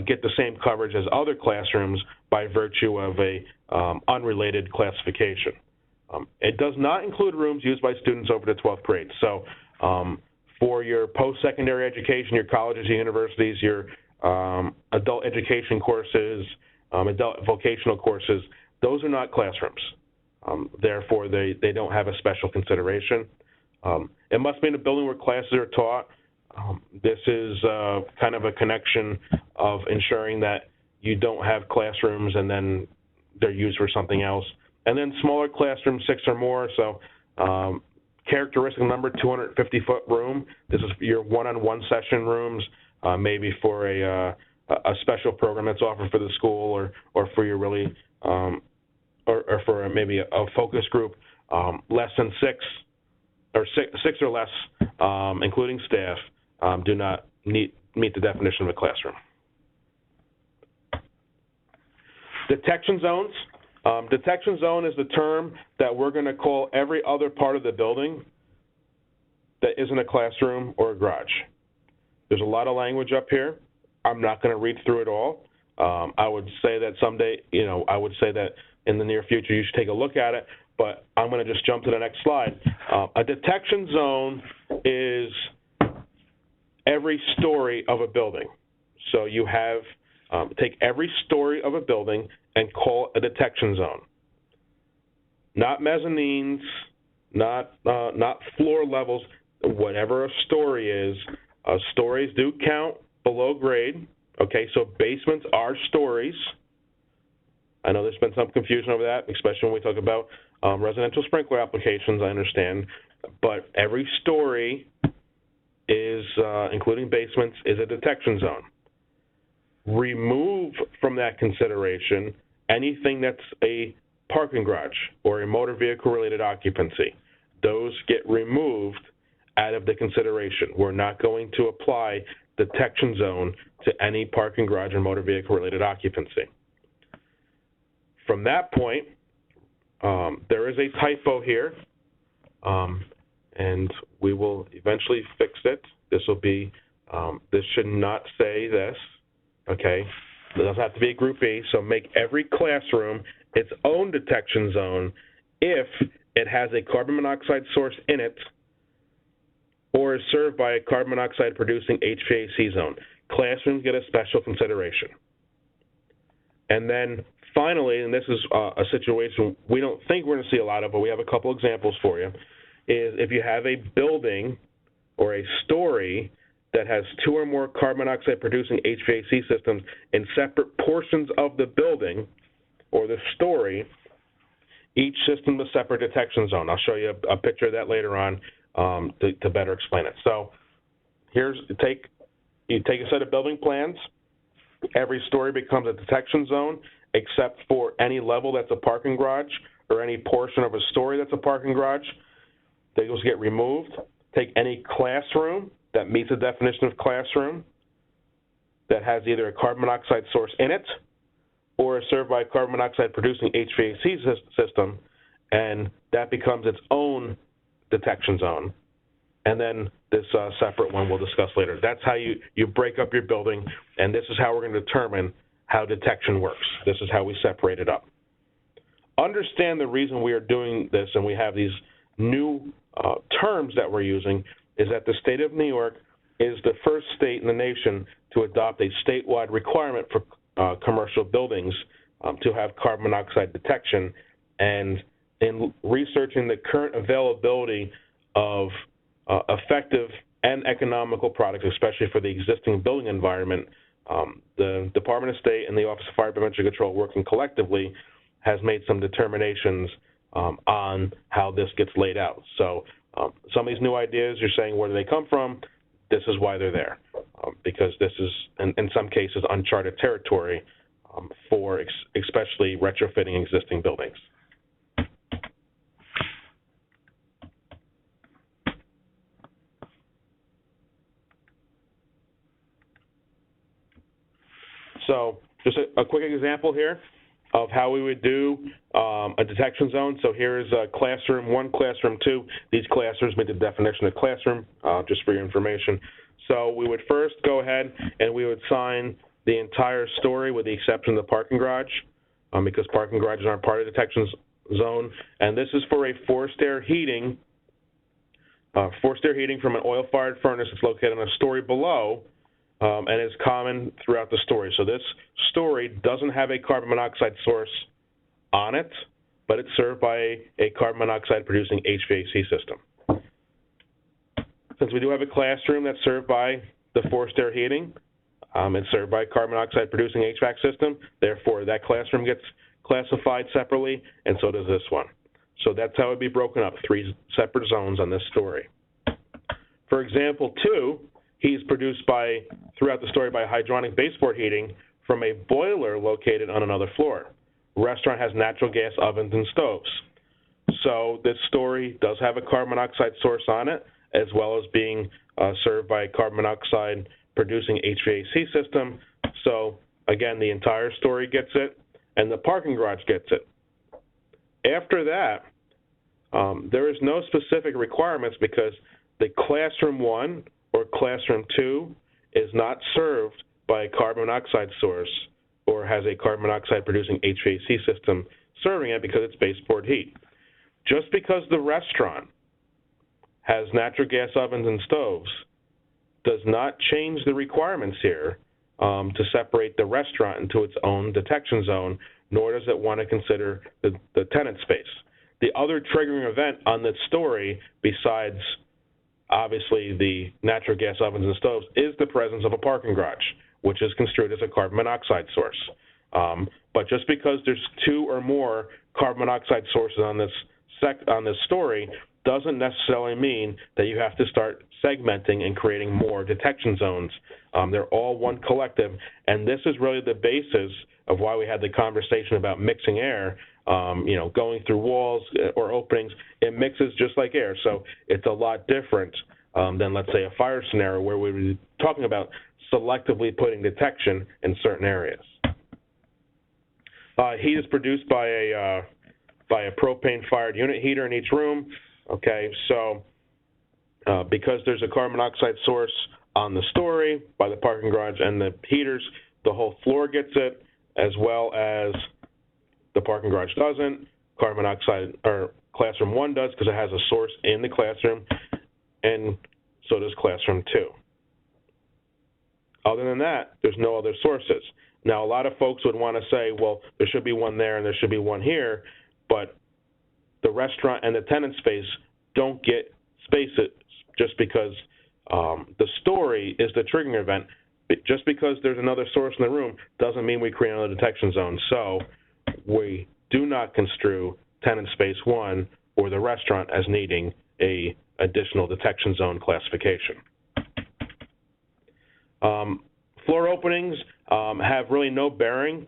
get the same coverage as other classrooms by virtue of a unrelated classification. It does not include rooms used by students over the 12th grade. So for your post-secondary education, your colleges, your universities, your adult education courses, adult vocational courses, those are not classrooms. Therefore, they don't have a special consideration. It must be in a building where classes are taught. This is kind of a connection of ensuring that you don't have classrooms and then they're used for something else. And then smaller classrooms, 6 or more. So characteristic number, 250-foot room. This is your one-on-one session rooms, maybe for a special program that's offered for the school, or for your really, or for maybe a focus group. Less than 6, or six or less, including staff, do not meet the definition of a classroom. Detection zones. Detection zone is the term that we're going to call every other part of the building that isn't a classroom or a garage. There's a lot of language up here. I'm not going to read through it all. I would say that someday, I would say that in the near future you should take a look at it, but I'm going to just jump to the next slide. A detection zone is every story of a building. So you have, take every story of a building and call a detection zone. Not mezzanines, not floor levels, whatever a story is. Stories do count below grade. Okay, so basements are stories. I know there's been some confusion over that, especially when we talk about residential sprinkler applications, I understand. But every story is, including basements, is a detection zone. Remove from that consideration anything that's a parking garage or a motor vehicle related occupancy. Those get removed out of the consideration. We're not going to apply detection zone to any parking garage or motor vehicle related occupancy. From that point, there is a typo here, and we will eventually fix it. This will be, this should not say this. Okay, it doesn't have to be a Group B, so make every classroom its own detection zone if it has a carbon monoxide source in it or is served by a carbon monoxide producing HVAC zone. Classrooms get a special consideration. And then finally, and this is a situation we don't think we're going to see a lot of, but we have a couple examples for you, is if you have a building or a story that has 2 or more carbon monoxide producing HVAC systems in separate portions of the building or the story, each system is a separate detection zone. I'll show you a picture of that later on to better explain it. So you take a set of building plans. Every story becomes a detection zone except for any level that's a parking garage or any portion of a story that's a parking garage. Those get removed. Take any classroom that meets the definition of classroom that has either a carbon monoxide source in it or is served by a carbon monoxide producing HVAC system, and that becomes its own detection zone. And then this separate one we'll discuss later. That's how you break up your building, and this is how we're going to determine how detection works. This is how we separate it up. Understand the reason we are doing this and we have these new terms that we're using is that the state of New York is the first state in the nation to adopt a statewide requirement for commercial buildings to have carbon monoxide detection. And in researching the current availability of effective and economical products, especially for the existing building environment, the Department of State and the Office of Fire Prevention and Control, working collectively, has made some determinations on how this gets laid out. So some of these new ideas, you're saying, where do they come from? This is why they're there, because this is, in some cases, uncharted territory for especially retrofitting existing buildings. So just a quick example here of how we would do a detection zone. So here's classroom 1, classroom 2. These classrooms meet the definition of classroom, just for your information. So we would first go ahead and we would sign the entire story with the exception of the parking garage, because parking garages aren't part of the detection zone. And this is for a forced air heating from an oil-fired furnace that's located on a story below, and is common throughout the story. So this story doesn't have a carbon monoxide source on it, but it's served by a carbon monoxide producing HVAC system. Since we do have a classroom that's served by the forced air heating, It's served by a carbon monoxide producing HVAC system. Therefore, that classroom gets classified separately, and so does this one. So that's how it would be broken up, 3 separate zones on this story. For example, 2, heat is produced throughout the story by hydronic baseboard heating from a boiler located on another floor. Restaurant has natural gas ovens and stoves. So this story does have a carbon monoxide source on it, as well as being served by a carbon monoxide producing HVAC system. So again, the entire story gets it, and the parking garage gets it. After that, there is no specific requirements because the classroom 1 or classroom 2 is not served by a carbon monoxide source or has a carbon monoxide producing HVAC system serving it because it's baseboard heat. Just because the restaurant has natural gas ovens and stoves does not change the requirements here to separate the restaurant into its own detection zone, nor does it want to consider the tenant space. The other triggering event on this story, besides obviously the natural gas ovens and stoves, is the presence of a parking garage, which is construed as a carbon monoxide source. But just because there's 2 or more carbon monoxide sources on this story doesn't necessarily mean that you have to start segmenting and creating more detection zones. They're all one collective, and this is really the basis of why we had the conversation about mixing air. Going through walls or openings, it mixes just like air. So it's a lot different than, let's say, a fire scenario where we would be talking about selectively putting detection in certain areas. Heat is produced by a propane-fired unit heater in each room. Okay, so because there's a carbon monoxide source on the story by the parking garage and the heaters, the whole floor gets it, as well as the parking garage doesn't. Carbon monoxide, or classroom 1 does because it has a source in the classroom, and so does classroom 2. Other than that, there's no other sources. Now, a lot of folks would want to say, well, there should be one there and there should be one here, but the restaurant and the tenant space don't get spaces just because the story is the triggering event. Just because there's another source in the room doesn't mean we create another detection zone. So we do not construe tenant space 1 or the restaurant as needing a additional detection zone classification. Floor openings have really no bearing.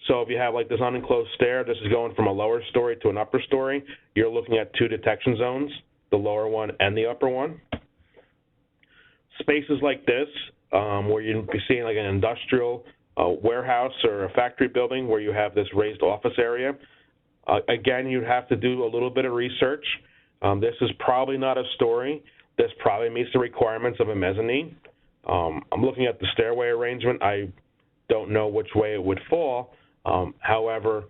So if you have like this unenclosed stair, this is going from a lower story to an upper story, you're looking at 2 detection zones, the lower one and the upper one. Spaces like this, where you'd be seeing like an industrial warehouse or a factory building where you have this raised office area, again, you'd have to do a little bit of research. This is probably not a story. This probably meets the requirements of a mezzanine. I'm looking at the stairway arrangement. I don't know which way it would fall. However,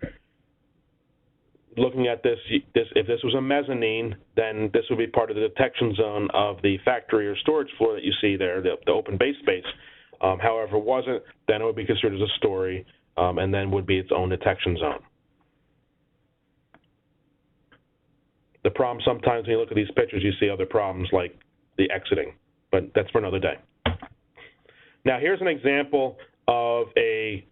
looking at this, if this was a mezzanine, then this would be part of the detection zone of the factory or storage floor that you see there, the open base space. However, it wasn't, then it would be considered as a story, and then would be its own detection zone. The problem sometimes when you look at these pictures, you see other problems like the exiting, but that's for another day. Now, here's an example of a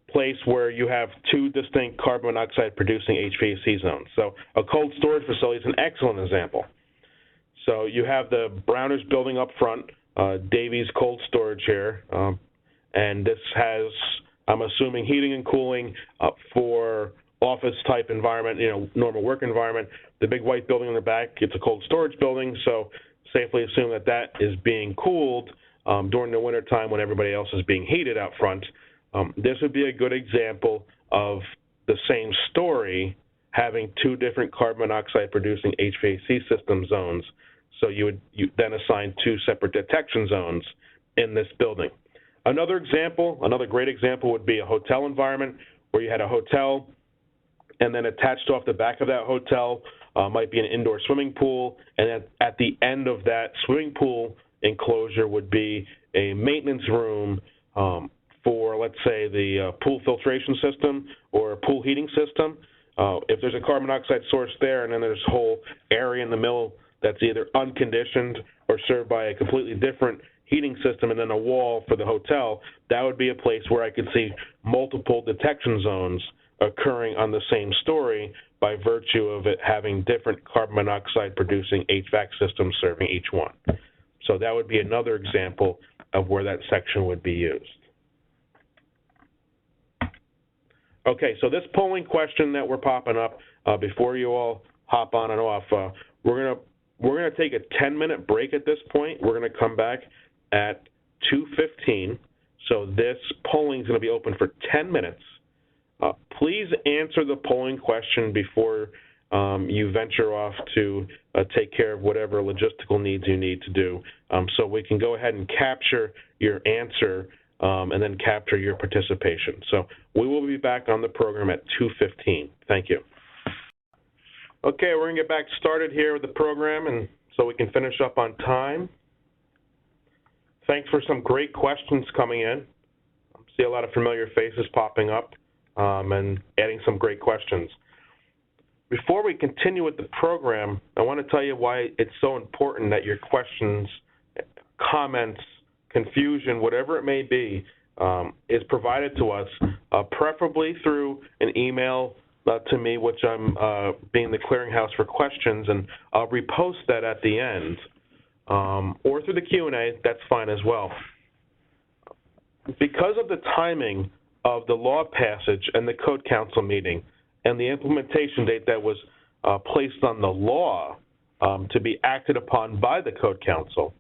place where you have 2 distinct carbon monoxide producing HVAC zones. So a cold storage facility is an excellent example. So you have the Browners building up front, Davies Cold Storage here, and this has, I'm assuming, heating and cooling for office type environment, normal work environment. The big white building in the back, it's a cold storage building, so safely assume that that is being cooled during the winter time when everybody else is being heated out front. This would be a good example of the same story having 2 different carbon monoxide producing HVAC system zones. So you then assign 2 separate detection zones in this building. Another great example would be a hotel environment where you had a hotel and then attached off the back of that hotel might be an indoor swimming pool, and at the end of that swimming pool enclosure would be a maintenance room for, let's say, the pool filtration system or a pool heating system. If there's a carbon monoxide source there and then there's a whole area in the middle that's either unconditioned or served by a completely different heating system and then a wall for the hotel, that would be a place where I could see multiple detection zones occurring on the same story by virtue of it having different carbon monoxide producing HVAC systems serving each one. So that would be another example of where that section would be used. Okay, so this polling question that we're popping up, before you all hop on and off, we're gonna take a 10-minute break at this point. We're gonna come back at 2:15. So this polling is gonna be open for 10 minutes. Please answer the polling question before you venture off to take care of whatever logistical needs you need to do, so we can go ahead and capture your answer and then capture your participation. So we will be back on the program at 2:15. Thank you. Okay, we're going to get back started here with the program, and so we can finish up on time. Thanks for some great questions coming in. I see a lot of familiar faces popping up and adding some great questions. Before we continue with the program, I want to tell you why it's so important that your questions, comments, confusion, whatever it may be, is provided to us, preferably through an email to me, which I'm being the clearinghouse for questions, and I'll repost that at the end, or through the Q&A. That's fine as well. Because of the timing of the law passage and the Code Council meeting and the implementation date that was placed on the law to be acted upon by the Code Council,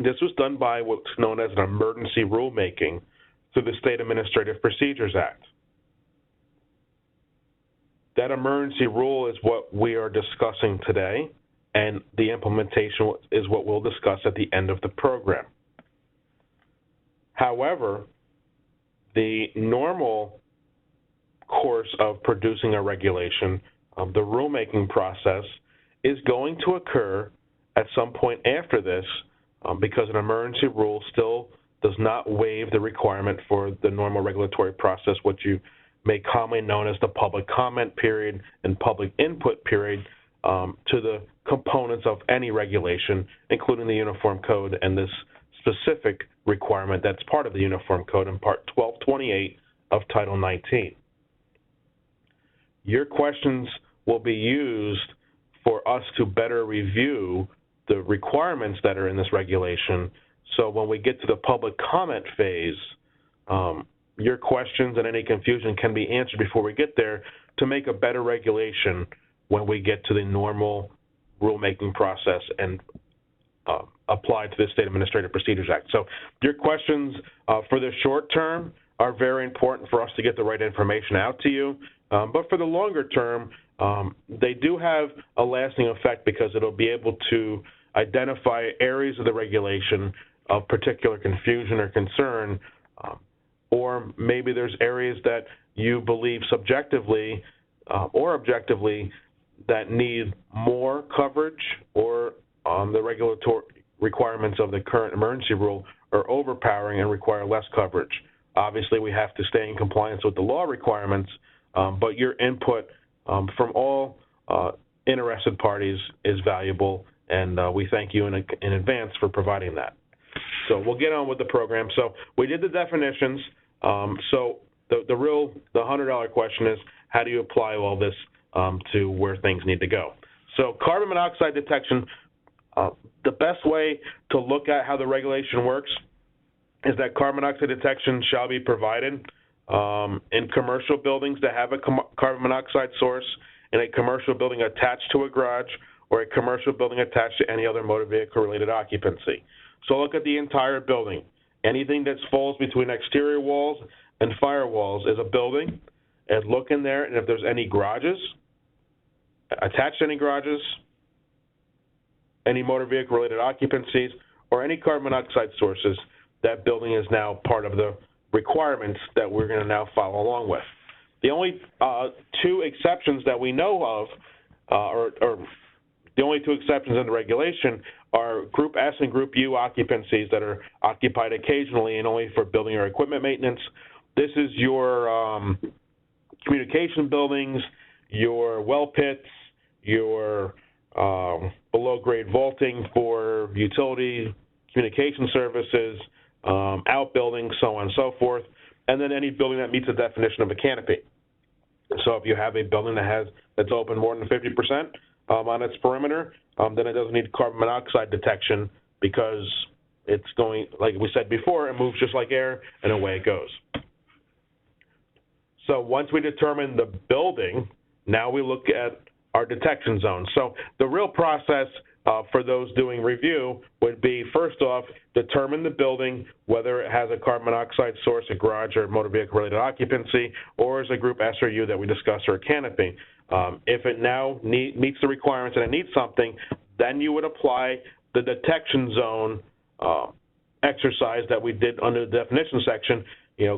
this was done by what's known as an emergency rulemaking through the State Administrative Procedures Act. That emergency rule is what we are discussing today, and the implementation is what we'll discuss at the end of the program. However, the normal course of producing a regulation, the rulemaking process, is going to occur at some point after this, because an emergency rule still does not waive the requirement for the normal regulatory process, what you may commonly known as the public comment period and public input period, to the components of any regulation, including the Uniform Code and this specific requirement that's part of the Uniform Code in Part 1228 of Title 19. Your questions will be used for us to better review the requirements that are in this regulation, so when we get to the public comment phase, your questions and any confusion can be answered before we get there to make a better regulation when we get to the normal rulemaking process and apply to the State Administrative Procedures Act. So your questions for the short term are very important for us to get the right information out to you, but for the longer term, they do have a lasting effect because it'll be able to identify areas of the regulation of particular confusion or concern, or maybe there's areas that you believe subjectively or objectively that need more coverage, or the regulatory requirements of the current emergency rule are overpowering and require less coverage. Obviously, we have to stay in compliance with the law requirements, but your input from all interested parties is valuable, and we thank you in advance for providing that. So we'll get on with the program. So we did the definitions. So the $100 question is, how do you apply all this to where things need to go? So carbon monoxide detection, the best way to look at how the regulation works is that carbon monoxide detection shall be provided in commercial buildings that have a carbon monoxide source, in a commercial building attached to a garage, or a commercial building attached to any other motor vehicle-related occupancy. So look at the entire building. Anything that falls between exterior walls and firewalls is a building, and look in there, and if there's any garages, attached to any garages, any motor vehicle-related occupancies, or any carbon monoxide sources, that building is now part of the requirements that we're going to now follow along with. The only two exceptions that we know of, or the only two exceptions in the regulation, are Group S and Group U occupancies that are occupied occasionally and only for building or equipment maintenance. This is your communication buildings, your well pits, your below-grade vaulting for utility communication services, outbuildings, so on and so forth, and then any building that meets the definition of a canopy. So if you have a building that's open more than 50% on its perimeter, then it doesn't need carbon monoxide detection because it's going, like we said before, it moves just like air, and away it goes. So once we determine the building, now we look at our detection zone. So the real process for those doing review would be, first off, determine the building, whether it has a carbon monoxide source, a garage, or motor vehicle-related occupancy, or as a group S or U that we discussed, or a canopy. If it now meets the requirements and it needs something, then you would apply the detection zone exercise that we did under the definition section,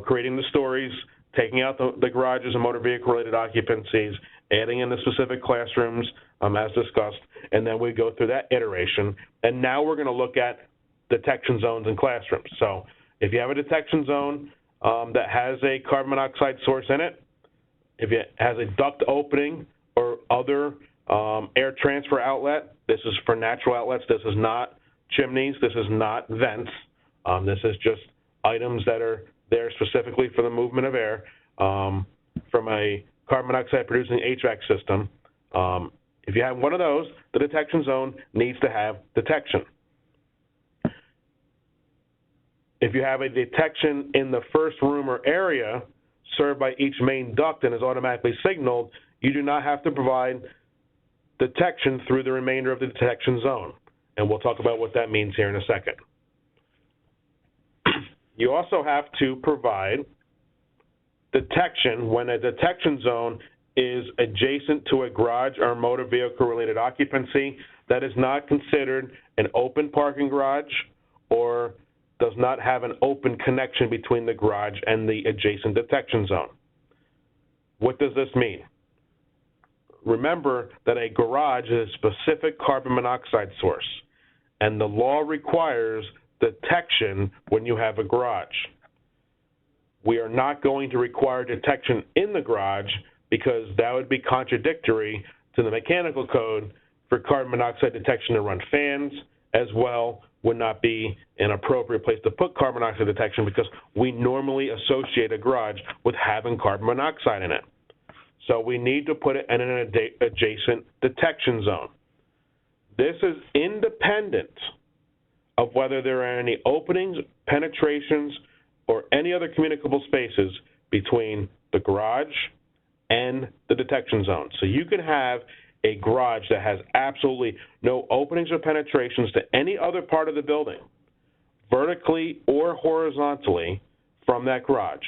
creating the stories, taking out the garages and motor vehicle-related occupancies, adding in the specific classrooms as discussed, and then we go through that iteration. And now we're going to look at detection zones in classrooms. So if you have a detection zone that has a carbon monoxide source in it, if it has a duct opening or other air transfer outlet, this is for natural outlets. This is not chimneys. This is not vents. This is just items that are there specifically for the movement of air from a carbon monoxide producing HVAC system. If you have one of those, the detection zone needs to have detection. If you have a detection in the first room or area served by each main duct and is automatically signaled, you do not have to provide detection through the remainder of the detection zone. And we'll talk about what that means here in a second. You also have to provide detection when a detection zone is adjacent to a garage or motor vehicle-related occupancy that is not considered an open parking garage or does not have an open connection between the garage and the adjacent detection zone. What does this mean? Remember that a garage is a specific carbon monoxide source, and the law requires detection when you have a garage. We are not going to require detection in the garage because that would be contradictory to the mechanical code for carbon monoxide detection to run fans, as well would not be an appropriate place to put carbon monoxide detection because we normally associate a garage with having carbon monoxide in it. So we need to put it in an adjacent detection zone. This is independent of whether there are any openings, penetrations, or any other communicable spaces between the garage and the detection zone. So you can have a garage that has absolutely no openings or penetrations to any other part of the building, vertically or horizontally from that garage.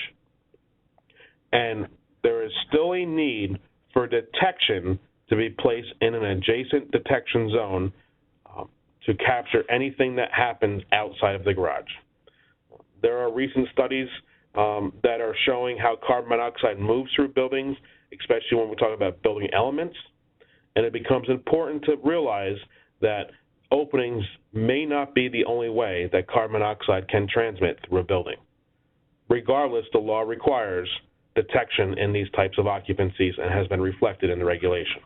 And there is still a need for detection to be placed in an adjacent detection zone to capture anything that happens outside of the garage. There are recent studies that are showing how carbon monoxide moves through buildings, especially when we talk about building elements. And it becomes important to realize that openings may not be the only way that carbon monoxide can transmit through a building. Regardless, the law requires detection in these types of occupancies and has been reflected in the regulation.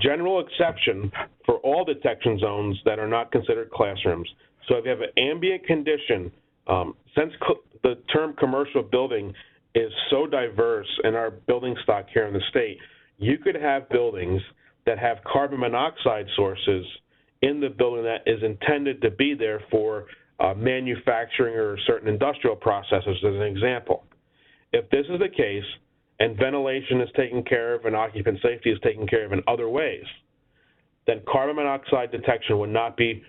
General exception for all detection zones that are not considered classrooms. So if you have an ambient condition, since the term commercial building is so diverse in our building stock here in the state, you could have buildings that have carbon monoxide sources in the building that is intended to be there for manufacturing or certain industrial processes, as an example. If this is the case, and ventilation is taken care of and occupant safety is taken care of in other ways, then carbon monoxide detection would not be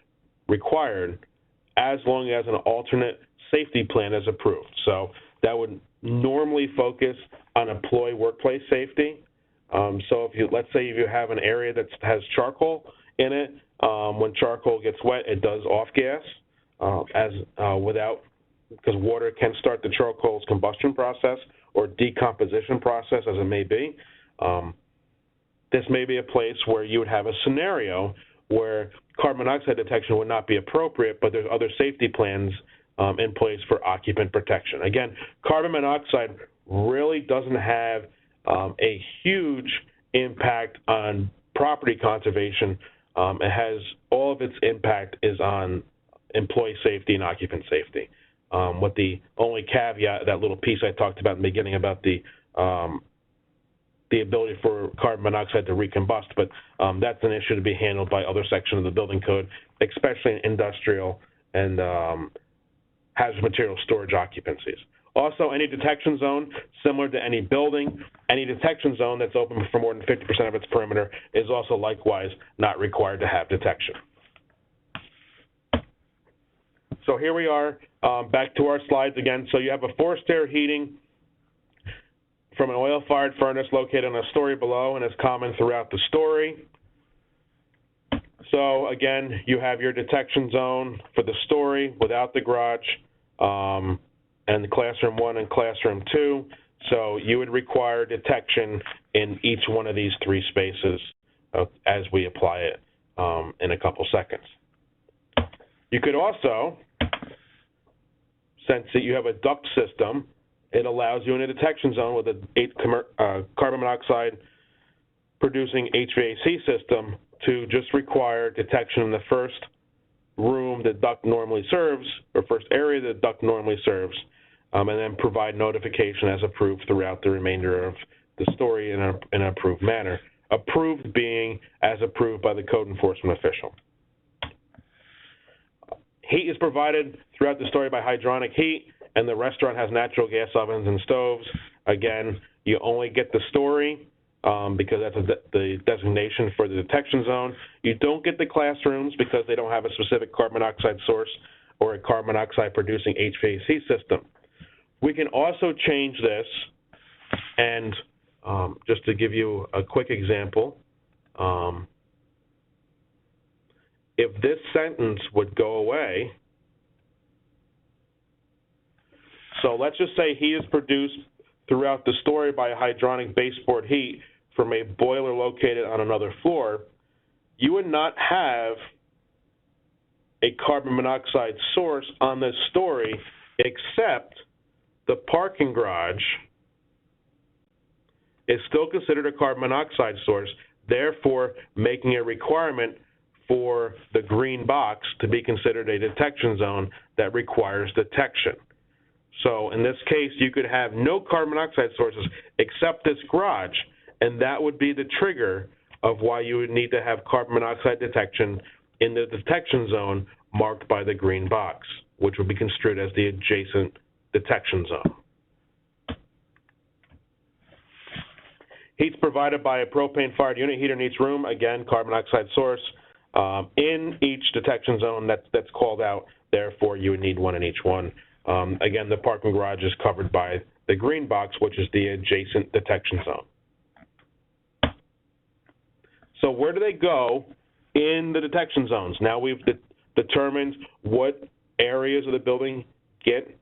required as long as an alternate safety plan is approved. So that would normally focus on employee workplace safety. So if you, let's say if you have an area that has charcoal in it, when charcoal gets wet, it does off gas because water can start the charcoal's combustion process or decomposition process, as it may be. This may be a place where you would have a scenario where carbon monoxide detection would not be appropriate, but there's other safety plans in place for occupant protection. Again, carbon monoxide really doesn't have a huge impact on property conservation, it has all of its impact is on employee safety and occupant safety. With the only caveat, that little piece I talked about in the beginning about the ability for carbon monoxide to recombust, but that's an issue to be handled by other sections of the building code, especially in industrial and hazardous material storage occupancies. Also, any detection zone, similar to any building, any detection zone that's open for more than 50% of its perimeter is also likewise not required to have detection. So here we are, back to our slides again. So you have a forced air heating from an oil-fired furnace located on a story below and is common throughout the story. So again, you have your detection zone for the story without the garage, and the classroom 1 and classroom 2. So you would require detection in each one of these 3 spaces as we apply it in a couple seconds. You could also, since you have a duct system, it allows you in a detection zone with a carbon monoxide producing HVAC system to just require detection in the first room the duct normally serves, or first area the duct normally serves, and then provide notification as approved throughout the remainder of the story in an approved manner. Approved being as approved by the code enforcement official. Heat is provided throughout the story by hydronic heat, and the restaurant has natural gas ovens and stoves. Again, you only get the story because that's the designation for the detection zone. You don't get the classrooms because they don't have a specific carbon monoxide source or a carbon monoxide producing HVAC system. We can also change this, and just to give you a quick example, if this sentence would go away, so let's just say heat is produced throughout the story by hydronic baseboard heat from a boiler located on another floor, you would not have a carbon monoxide source on this story except the parking garage is still considered a carbon monoxide source, therefore making a requirement for the green box to be considered a detection zone that requires detection. So in this case, you could have no carbon monoxide sources except this garage, and that would be the trigger of why you would need to have carbon monoxide detection in the detection zone marked by the green box, which would be construed as the adjacent detection zone. Heat's provided by a propane-fired unit heater in each room, again, carbon monoxide source, in each detection zone that's called out, therefore you would need one in each one. Again, the parking garage is covered by the green box, which is the adjacent detection zone. So where do they go in the detection zones? Now we've determined what areas of the building get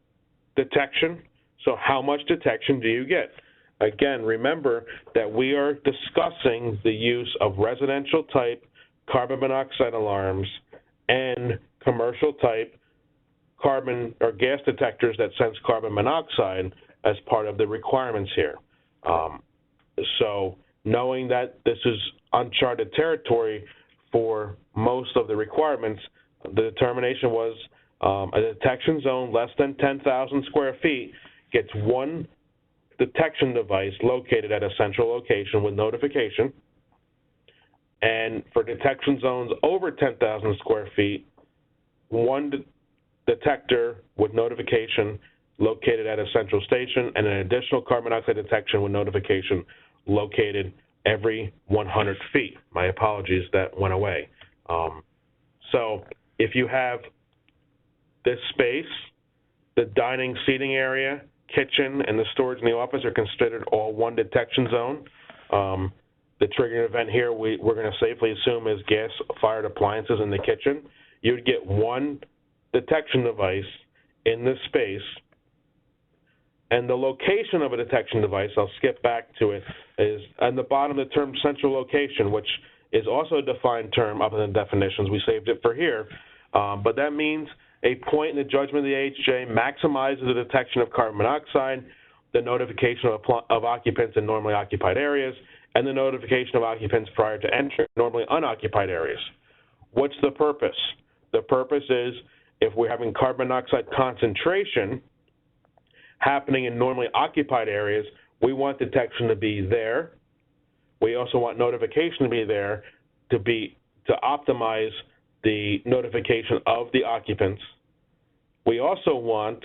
detection. So how much detection do you get? Again, remember that we are discussing the use of residential type carbon monoxide alarms and commercial type carbon or gas detectors that sense carbon monoxide as part of the requirements here. So knowing that this is uncharted territory for most of the requirements, the determination was a detection zone less than 10,000 square feet gets one detection device located at a central location with notification. And for detection zones over 10,000 square feet, one detector with notification located at a central station and an additional carbon monoxide detection with notification located every 100 feet. My apologies, that went away. So if you have this space, the dining seating area, kitchen, and the storage in the office are considered all one detection zone. The triggering event here we're going to safely assume is gas-fired appliances in the kitchen. You would get one detection device in this space, and the location of a detection device, I'll skip back to it, is on the bottom of the term central location, which is also a defined term up in the definitions. We saved it for here, but that means a point in the judgment of the AHJ maximizes the detection of carbon monoxide, the notification of occupants in normally occupied areas, and the notification of occupants prior to entering normally unoccupied areas. What's the purpose? The purpose is if we're having carbon monoxide concentration happening in normally occupied areas, we want detection to be there. We also want notification to be there to optimize the notification of the occupants. We also want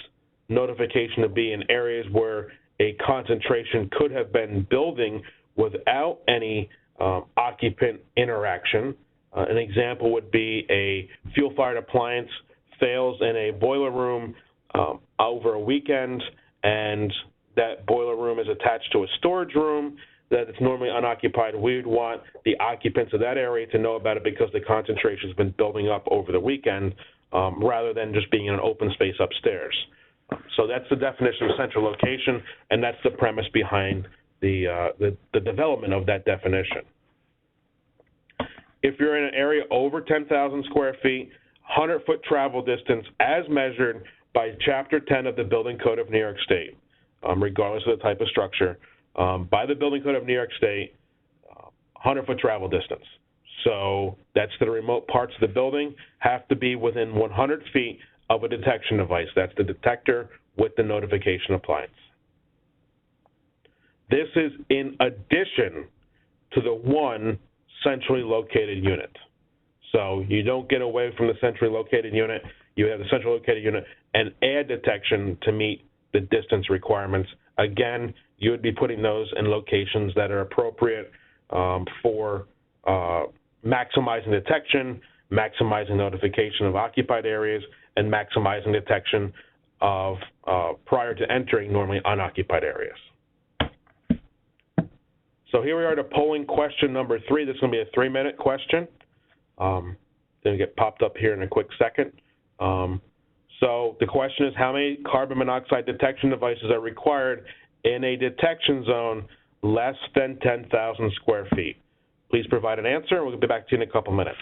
notification to be in areas where a concentration could have been building without any occupant interaction. An example would be a fuel-fired appliance fails in a boiler room over a weekend, and that boiler room is attached to a storage room that it's normally unoccupied. We would want the occupants of that area to know about it because the concentration has been building up over the weekend rather than just being in an open space upstairs. So that's the definition of central location, and that's the premise behind the development of that definition. If you're in an area over 10,000 square feet, 100-foot travel distance as measured by Chapter 10 of the Building Code of New York State, regardless of the type of structure, by the Building Code of New York State, 100-foot travel distance. So that's the remote parts of the building have to be within 100 feet of a detection device. That's the detector with the notification appliance. This is in addition to the one centrally located unit. So you don't get away from the centrally located unit. You have the centrally located unit and add detection to meet the distance requirements. Again, you would be putting those in locations that are appropriate for maximizing detection, maximizing notification of occupied areas, and maximizing detection of prior to entering normally unoccupied areas. So here we are to polling question number 3. This is going to be a 3-minute question. Going to get popped up here in a quick second. So the question is, how many carbon monoxide detection devices are required in a detection zone less than 10,000 square feet? Please provide an answer, and we'll get back to you in a couple minutes.